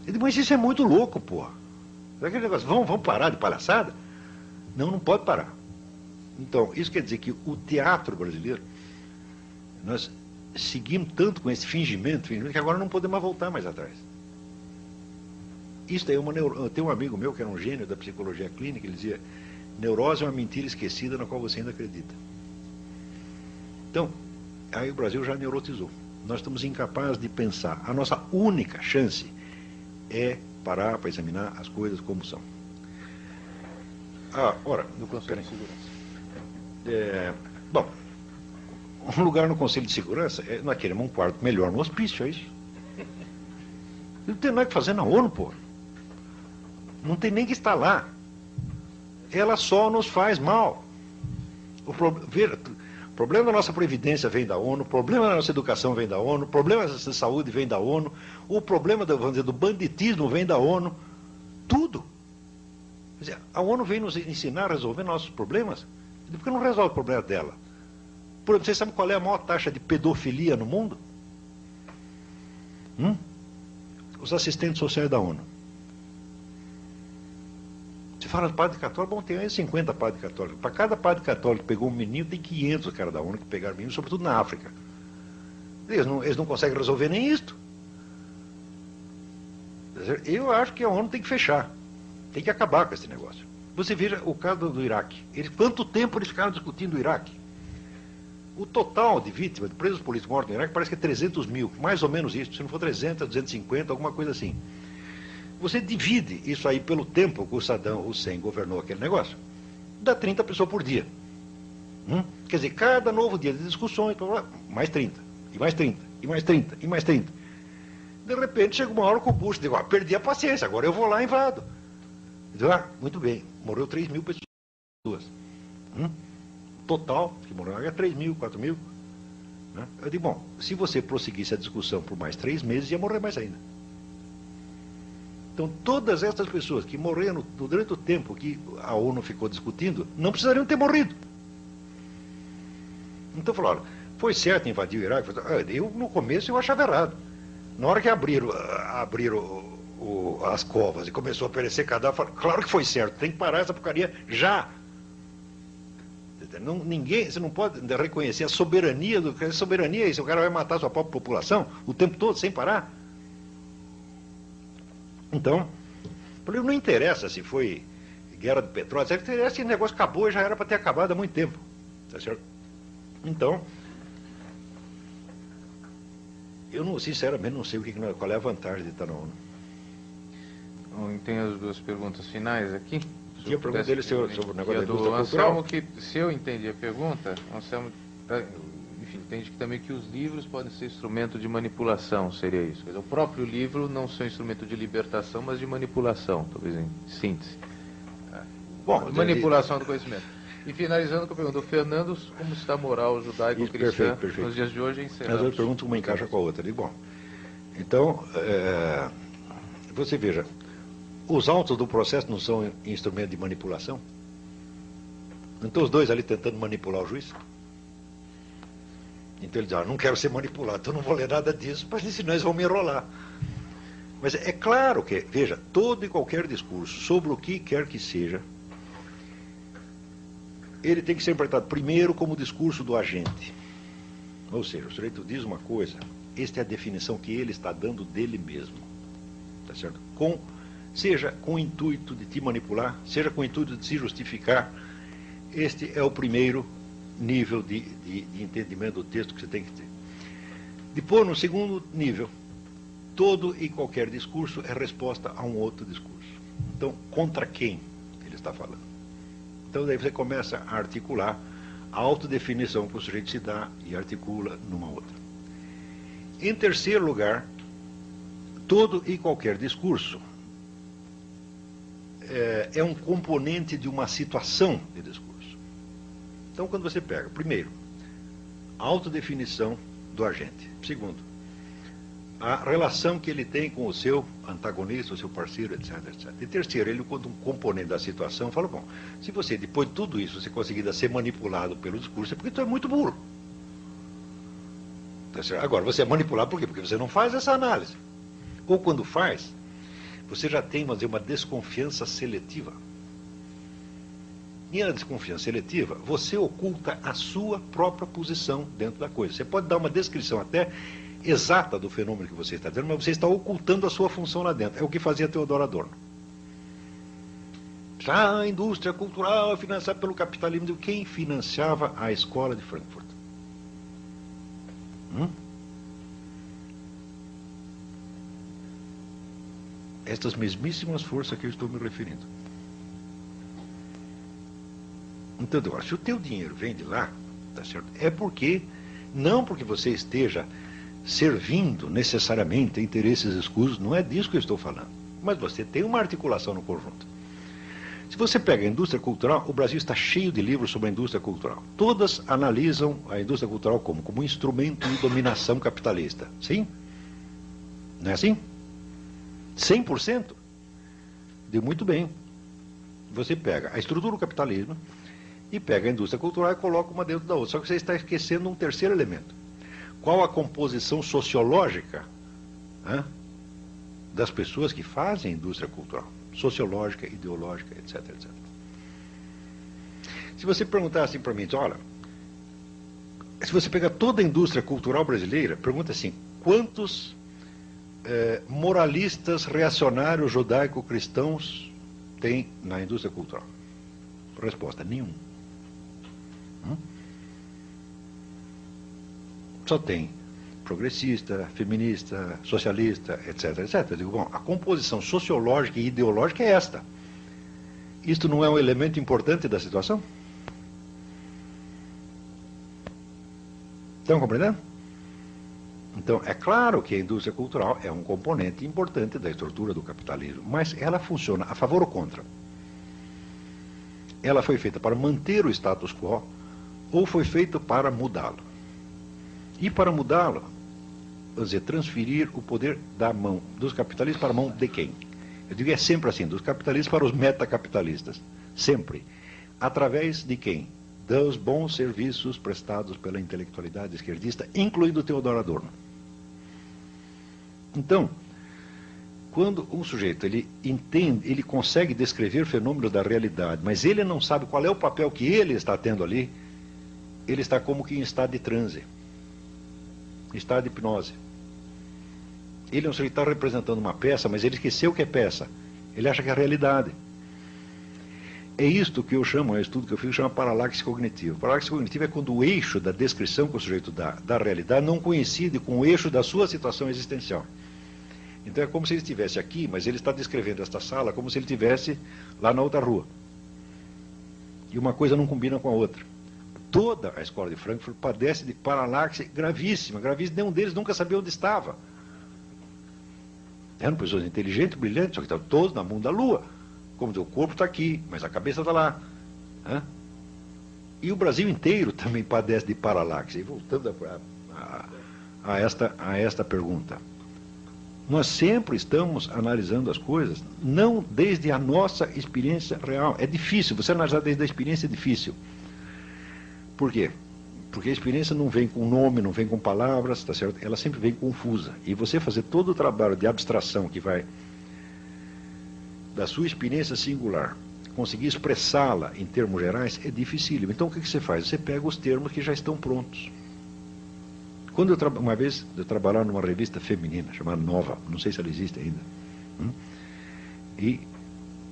Eu digo, mas isso é muito louco, porra. Aquele negócio, vamos parar de palhaçada? Não pode parar. Então, isso quer dizer que o teatro brasileiro, nós seguimos tanto com esse fingimento, que agora não podemos voltar mais atrás. Isso é tem um amigo meu que era um gênio da psicologia clínica, ele dizia, neurose é uma mentira esquecida na qual você ainda acredita. Então, aí o Brasil já neurotizou. Nós estamos incapazes de pensar. A nossa única chance é parar para examinar as coisas como são. Ora, no Conselho de Segurança. Bom, um lugar no Conselho de Segurança, nós queremos um quarto melhor no hospício, é isso? Não tem nada que fazer na ONU, pô. Não tem nem que estar lá. Ela só nos faz mal. O problema da nossa previdência vem da ONU, o problema da nossa educação vem da ONU, o problema da saúde vem da ONU, o problema vamos dizer, do banditismo vem da ONU, tudo. Quer dizer, a ONU vem nos ensinar a resolver nossos problemas. Porque não resolve o problema dela. Por exemplo, vocês sabem qual é a maior taxa de pedofilia no mundo? Os assistentes sociais da ONU. Se fala de padre católico, bom, tem aí 50 padres católicos. Para cada padre católico que pegou um menino, tem 500 cara da ONU que pegaram menino, sobretudo na África. Eles não conseguem resolver nem isto. Eu acho que a ONU tem que fechar. Tem que acabar com esse negócio. Você veja o caso do Iraque. Quanto tempo eles ficaram discutindo o Iraque? O total de vítimas, de presos políticos mortos no Iraque, parece que é 300 mil. Mais ou menos isso. Se não for 300, 250, alguma coisa assim. Você divide isso aí pelo tempo que o Saddam Hussein governou aquele negócio, dá 30 pessoas por dia. Quer dizer, cada novo dia de discussões, mais 30, e mais 30, e mais 30, e mais 30. De repente, chega uma hora que o Bush diz, perdi a paciência, agora eu vou lá e invado. Diz, muito bem, morreu 3 mil pessoas. Total, que morreu é 3 mil, 4 mil. Eu digo, bom, se você prosseguisse a discussão por mais 3 meses, ia morrer mais ainda. Então, todas essas pessoas que morreram durante o tempo que a ONU ficou discutindo, não precisariam ter morrido. Então, falaram, foi certo invadir o Iraque? Eu, no começo, eu achava errado. Na hora que abriram as covas e começou a aparecer cadáver, falaram, claro que foi certo, tem que parar essa porcaria já. Você não pode reconhecer a soberania a soberania é isso, o cara vai matar a sua própria população o tempo todo, sem parar. Então, não interessa se foi guerra do petróleo, esse negócio acabou e já era para ter acabado há muito tempo. Tá certo? Então, eu sinceramente não sei qual é a vantagem de estar na ONU. Tem as duas perguntas finais aqui. E a pergunta dele sobre o negócio da indústria cultural. Anselmo, que, se eu entendi a pergunta, Anselmo, enfim, entende que também que os livros podem ser instrumento de manipulação, seria isso. Quer dizer, o próprio livro não ser um instrumento de libertação, mas de manipulação, talvez em síntese. Bom, manipulação do conhecimento. E finalizando com a pergunta do Fernando, como está a moral judaico-cristã nos dias de hoje? As duas perguntas, uma encaixa com a outra. Bom, então, você veja, os autos do processo não são instrumento de manipulação? Então os dois ali tentando manipular o juiz? Então ele diz, não quero ser manipulado, então não vou ler nada disso, mas senão eles vão me enrolar. Mas é claro que, veja, todo e qualquer discurso, sobre o que quer que seja, ele tem que ser interpretado primeiro como discurso do agente. Ou seja, o sujeito diz uma coisa, esta é a definição que ele está dando dele mesmo. Tá certo? Seja com o intuito de te manipular, seja com o intuito de se justificar, este é o primeiro nível de entendimento do texto que você tem que ter. Depois, no segundo nível, todo e qualquer discurso é resposta a um outro discurso. Então, contra quem ele está falando? Então, daí você começa a articular a autodefinição que o sujeito se dá e articula numa outra. Em terceiro lugar, todo e qualquer discurso é um componente de uma situação de discurso. Então, quando você pega, primeiro, a autodefinição do agente. Segundo, a relação que ele tem com o seu antagonista, o seu parceiro, etc, etc. E terceiro, ele, quando um componente da situação, fala, bom, se você, depois de tudo isso, você conseguir ser manipulado pelo discurso, é porque tu é muito burro. Agora, você é manipulado por quê? Porque você não faz essa análise. Ou quando faz, você já tem, vamos dizer, uma desconfiança seletiva. E na desconfiança seletiva, você oculta a sua própria posição dentro da coisa. Você pode dar uma descrição até exata do fenômeno que você está dizendo, mas você está ocultando a sua função lá dentro. É o que fazia Theodor Adorno. A indústria cultural é financiada pelo capitalismo. Quem financiava a escola de Frankfurt? Estas mesmíssimas forças que eu estou me referindo. Então, se o teu dinheiro vem de lá, tá certo? É porque, não porque você esteja servindo necessariamente a interesses escusos, não é disso que eu estou falando. Mas você tem uma articulação no conjunto. Se você pega a indústria cultural, o Brasil está cheio de livros sobre a indústria cultural. Todas analisam a indústria cultural como um instrumento de dominação capitalista. Sim? Não é assim? 100%? Deu muito bem. Você pega a estrutura do capitalismo e pega a indústria cultural e coloca uma dentro da outra. Só que você está esquecendo um terceiro elemento. Qual a composição sociológica, né, das pessoas que fazem a indústria cultural? Sociológica, ideológica, etc, etc. Se você perguntar assim para mim, olha, se você pegar toda a indústria cultural brasileira, pergunta assim, quantos moralistas reacionários judaico-cristãos tem na indústria cultural? Resposta, nenhum. Só tem progressista, feminista, socialista, etc, etc. Eu digo, bom, a composição sociológica e ideológica é esta. Isto não é um elemento importante da situação? Estão compreendendo? Então, é claro que a indústria cultural é um componente importante da estrutura do capitalismo, mas ela funciona a favor ou contra? Ela foi feita para manter o status quo ou foi feita para mudá-lo? E para mudá-lo, vamos dizer, transferir o poder da mão dos capitalistas para a mão de quem? Eu digo, é sempre assim, dos capitalistas para os metacapitalistas. Sempre. Através de quem? Dos bons serviços prestados pela intelectualidade esquerdista, incluindo Theodor Adorno. Então, quando um sujeito ele entende, ele consegue descrever fenômenos da realidade, mas ele não sabe qual é o papel que ele está tendo ali, ele está como que em estado de transe, em estado de hipnose. Ele é um sujeito que está representando uma peça, mas ele esqueceu que é peça. Ele acha que é realidade. É isto que eu chamo, é um estudo que eu fiz, chama paralaxe cognitiva. Paralaxe cognitiva é quando o eixo da descrição que o sujeito dá da realidade não coincide com o eixo da sua situação existencial. Então é como se ele estivesse aqui, mas ele está descrevendo esta sala como se ele estivesse lá na outra rua. E uma coisa não combina com a outra. Toda a escola de Frankfurt padece de paralaxe gravíssima, gravíssima. Nenhum deles nunca sabia onde estava. Eram pessoas inteligentes, brilhantes, só que estavam todos na mão da lua. Como dizer, o corpo está aqui, mas a cabeça está lá. E o Brasil inteiro também padece de paralaxe. E voltando a esta pergunta. Nós sempre estamos analisando as coisas, não desde a nossa experiência real. É difícil, você analisar desde a experiência é difícil. Por quê? Porque a experiência não vem com nome, não vem com palavras, tá certo? Ela sempre vem confusa. E você fazer todo o trabalho de abstração que vai da sua experiência singular, conseguir expressá-la em termos gerais, é dificílimo. Então o que você faz? Você pega os termos que já estão prontos. Quando uma vez eu trabalhava numa revista feminina, chamada Nova, não sei se ela existe ainda, e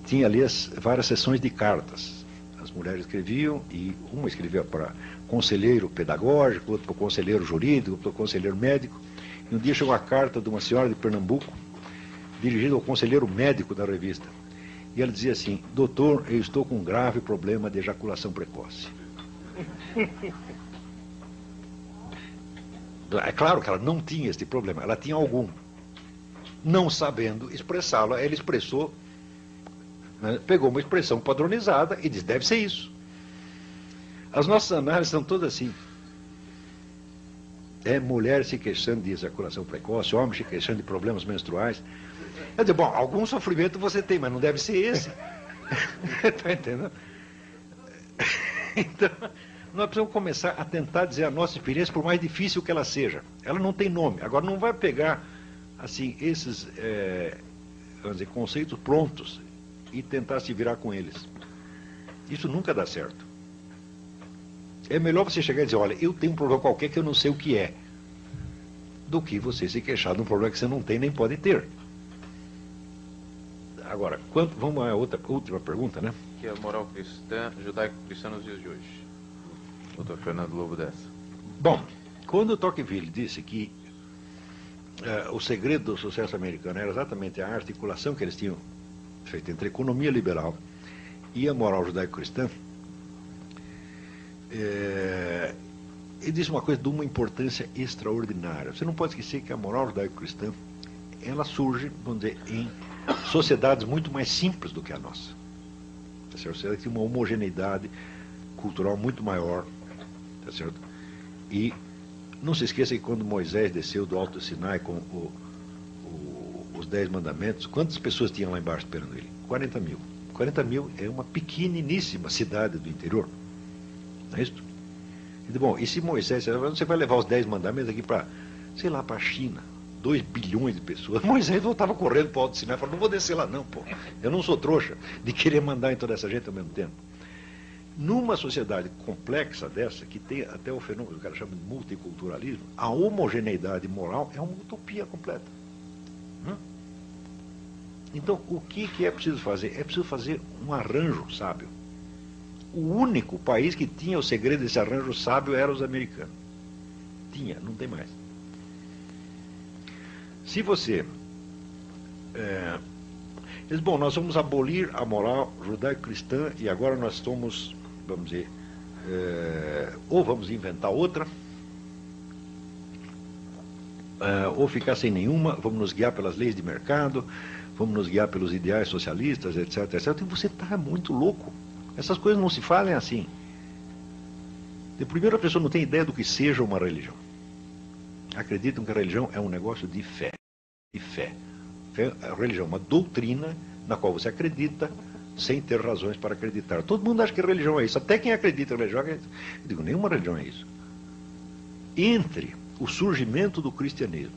tinha ali várias sessões de cartas. As mulheres escreviam, e uma escrevia para conselheiro pedagógico, outra para conselheiro jurídico, outra para conselheiro médico. E um dia chegou a carta de uma senhora de Pernambuco, dirigida ao conselheiro médico da revista. E ela dizia assim: doutor, eu estou com um grave problema de ejaculação precoce. É claro que ela não tinha este problema, ela tinha algum. Não sabendo expressá-lo, ela expressou, né, pegou uma expressão padronizada e disse, deve ser isso. As nossas análises são todas assim. É mulher se queixando de ejaculação precoce, homem se queixando de problemas menstruais. Eu digo, bom, algum sofrimento você tem, mas não deve ser esse. Está entendendo? Então, nós precisamos começar a tentar dizer a nossa experiência, por mais difícil que ela seja. Ela não tem nome. Agora, não vai pegar assim, esses vamos dizer, conceitos prontos e tentar se virar com eles. Isso nunca dá certo. É melhor você chegar e dizer, olha, eu tenho um problema qualquer que eu não sei o que é, do que você se queixar de um problema que você não tem nem pode ter. Agora, vamos à última pergunta, né? Que é a moral cristã, judaico-cristã nos dias de hoje. Doutor Fernando Lobo dessa. Bom, quando Tocqueville disse que o segredo do sucesso americano era exatamente a articulação que eles tinham feito entre a economia liberal e a moral judaico-cristã, ele disse uma coisa de uma importância extraordinária. Você não pode esquecer que a moral judaico-cristã, ela surge, vamos dizer, em sociedades muito mais simples do que a nossa. Tá certo? Você tem uma homogeneidade cultural muito maior, tá certo? E não se esqueça que quando Moisés desceu do Alto Sinai com os 10 mandamentos, quantas pessoas tinham lá embaixo esperando ele? 40 mil. 40 mil é uma pequeniníssima cidade do interior. Não é isso? E, bom, e se Moisés, você vai levar os 10 mandamentos aqui para, sei lá, para a China, 2 bilhões de pessoas. Moisés voltava correndo para o Alto Sinai e falou, não vou descer lá não, pô. Eu não sou trouxa de querer mandar em toda essa gente ao mesmo tempo. Numa sociedade complexa dessa, que tem até o fenômeno que o cara chama de multiculturalismo, a homogeneidade moral é uma utopia completa. Então, o que é preciso fazer? É preciso fazer um arranjo sábio. O único país que tinha o segredo desse arranjo sábio era os americanos. Tinha, não tem mais. Se você... diz, bom, nós vamos abolir a moral judaico-cristã e agora nós estamos, vamos dizer, ou vamos inventar outra, ou ficar sem nenhuma, vamos nos guiar pelas leis de mercado, vamos nos guiar pelos ideais socialistas, etc, etc. E você está muito louco. Essas coisas não se falem assim. De primeiro, a pessoa não tem ideia do que seja uma religião. Acreditam que a religião é um negócio de fé. A religião é uma doutrina na qual você acredita sem ter razões para acreditar. Todo mundo acha que a religião é isso. Até quem acredita em religião acredita. Eu digo, nenhuma religião é isso. Entre o surgimento do cristianismo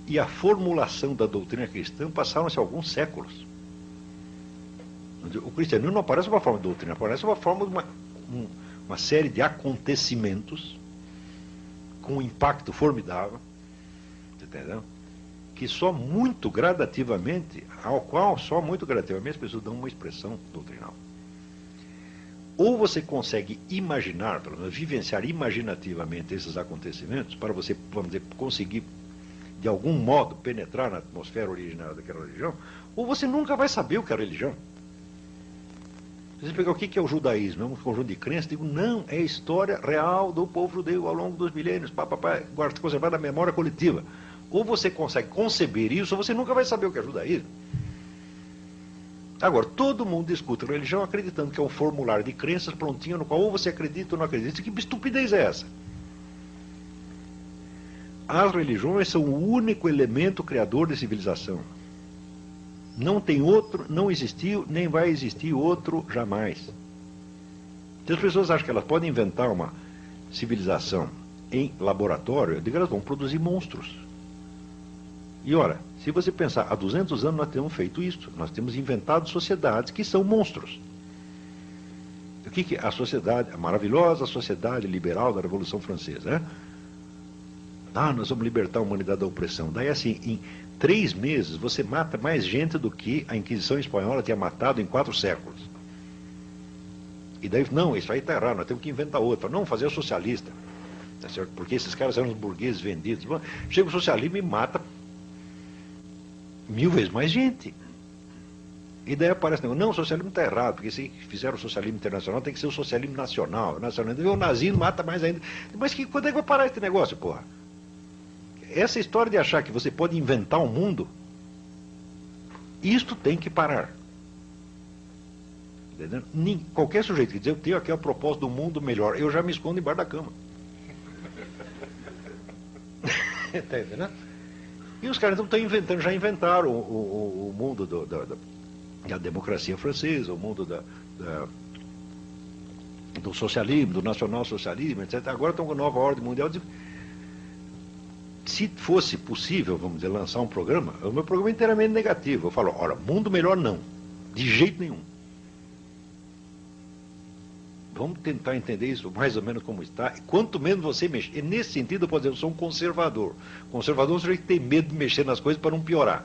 e a formulação da doutrina cristã passaram-se alguns séculos. O cristianismo não aparece uma forma de doutrina, aparece uma forma de uma série de acontecimentos com um impacto formidável, entendeu? Que só muito gradativamente, ao qual só muito gradativamente as pessoas dão uma expressão doutrinal. Ou você consegue imaginar, pelo menos vivenciar imaginativamente esses acontecimentos, para você, vamos dizer, conseguir de algum modo penetrar na atmosfera originária daquela religião, ou você nunca vai saber o que é a religião. Você pegar o que é o judaísmo, é um conjunto de crenças, digo, não, é a história real do povo judeu ao longo dos milênios, conservada na memória coletiva. Ou você consegue conceber isso, ou você nunca vai saber o que é judaísmo. Agora, todo mundo discute religião acreditando que é um formulário de crenças prontinho, no qual ou você acredita ou não acredita. Que estupidez é essa? As religiões são o único elemento criador de civilização. Não tem outro, não existiu, nem vai existir outro jamais. Então, as pessoas acham que elas podem inventar uma civilização em laboratório, eu digo, elas vão produzir monstros. E ora, se você pensar, há 200 anos nós temos feito isso, nós temos inventado sociedades que são monstros. O que é a sociedade, a maravilhosa sociedade liberal da Revolução Francesa, né? Nós vamos libertar a humanidade da opressão. Daí assim, em 3 meses você mata mais gente do que a Inquisição Espanhola tinha matado em 4 séculos. E daí, não, isso aí está errado, nós temos que inventar outra. Não, fazer o socialista. Tá certo? Porque esses caras eram os burgueses vendidos. Chega o socialismo e mata 1000 vezes mais gente. E daí aparece, não, o socialismo está errado, porque se fizer o socialismo internacional tem que ser o socialismo nacional. O nazismo mata mais ainda. Mas quando é que vai parar esse negócio, porra? Essa história de achar que você pode inventar um mundo, isto tem que parar. Entendeu? Qualquer sujeito que diz, eu tenho aqui a proposta do mundo melhor, eu já me escondo embaixo da cama. Está entendendo? E os caras estão inventando, já inventaram o mundo da democracia francesa, o mundo do socialismo, do nacional-socialismo, etc. Agora estão com a nova ordem mundial. Se fosse possível, vamos dizer, lançar um programa, o meu programa é inteiramente negativo. Eu falo, ora, mundo melhor não, de jeito nenhum. Vamos tentar entender isso mais ou menos como está. E quanto menos você mexer. E nesse sentido, eu posso dizer, eu sou um conservador. Conservador é um sujeito que tem medo de mexer nas coisas para não piorar.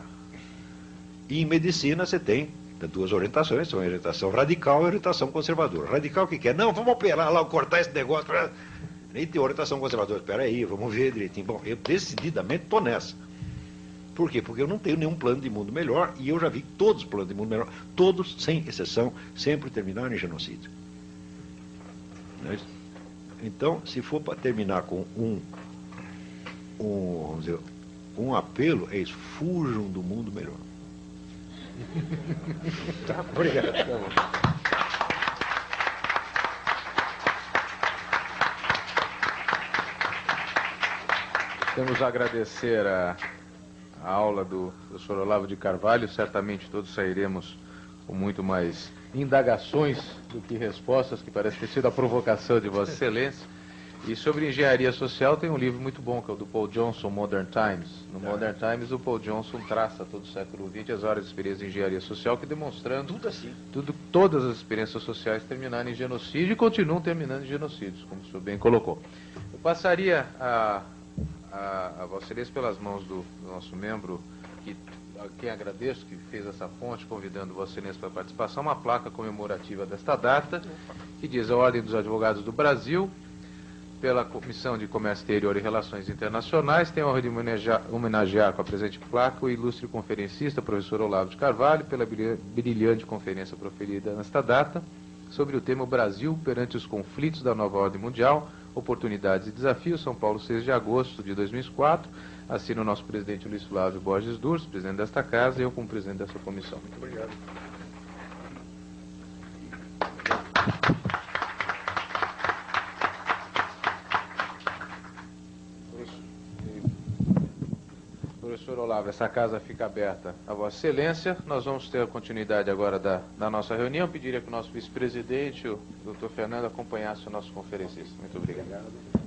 E em medicina você tem 2 orientações, são a orientação radical e a orientação conservadora. Radical o que é? Não, vamos operar lá, cortar esse negócio. Nem tem orientação conservadora. Espera aí, vamos ver direitinho. Bom, eu decididamente estou nessa. Por quê? Porque eu não tenho nenhum plano de mundo melhor e eu já vi todos os planos de mundo melhor, todos, sem exceção, sempre terminaram em genocídio. Então, se for para terminar com vamos dizer, um apelo, é isso, fujam do mundo melhor. Tá, obrigado. Temos a agradecer a aula do professor Olavo de Carvalho. Certamente todos sairemos com muito mais indagações do que respostas, que parece ter sido a provocação de Vossa Excelência. E sobre engenharia social tem um livro muito bom, que é o do Paul Johnson, Modern Times. No Modern Times, o Paul Johnson traça todo o século XX as várias experiências de engenharia social, que demonstrando todas as experiências sociais terminando em genocídio e continuam terminando em genocídios, como o senhor bem colocou. Eu passaria a Vossa Excelência pelas mãos do nosso membro, a quem agradeço, que fez essa ponte, convidando Vossa Excelência para a participação, uma placa comemorativa desta data, que diz: a Ordem dos Advogados do Brasil, pela Comissão de Comércio Exterior e Relações Internacionais, tem a honra de homenagear com a presente placa o ilustre conferencista, professor Olavo de Carvalho, pela brilhante conferência proferida nesta data, sobre o tema Brasil perante os conflitos da nova ordem mundial, oportunidades e desafios, São Paulo, 6 de agosto de 2004. Assina o nosso presidente Luiz Flávio Borges Durso, presidente desta casa, e eu como presidente dessa comissão. Muito obrigado. Professor Olavo, essa casa fica aberta a Vossa Excelência. Nós vamos ter a continuidade agora da nossa reunião. Pediria que o nosso vice-presidente, o Dr. Fernando, acompanhasse o nosso conferencista. Muito obrigado.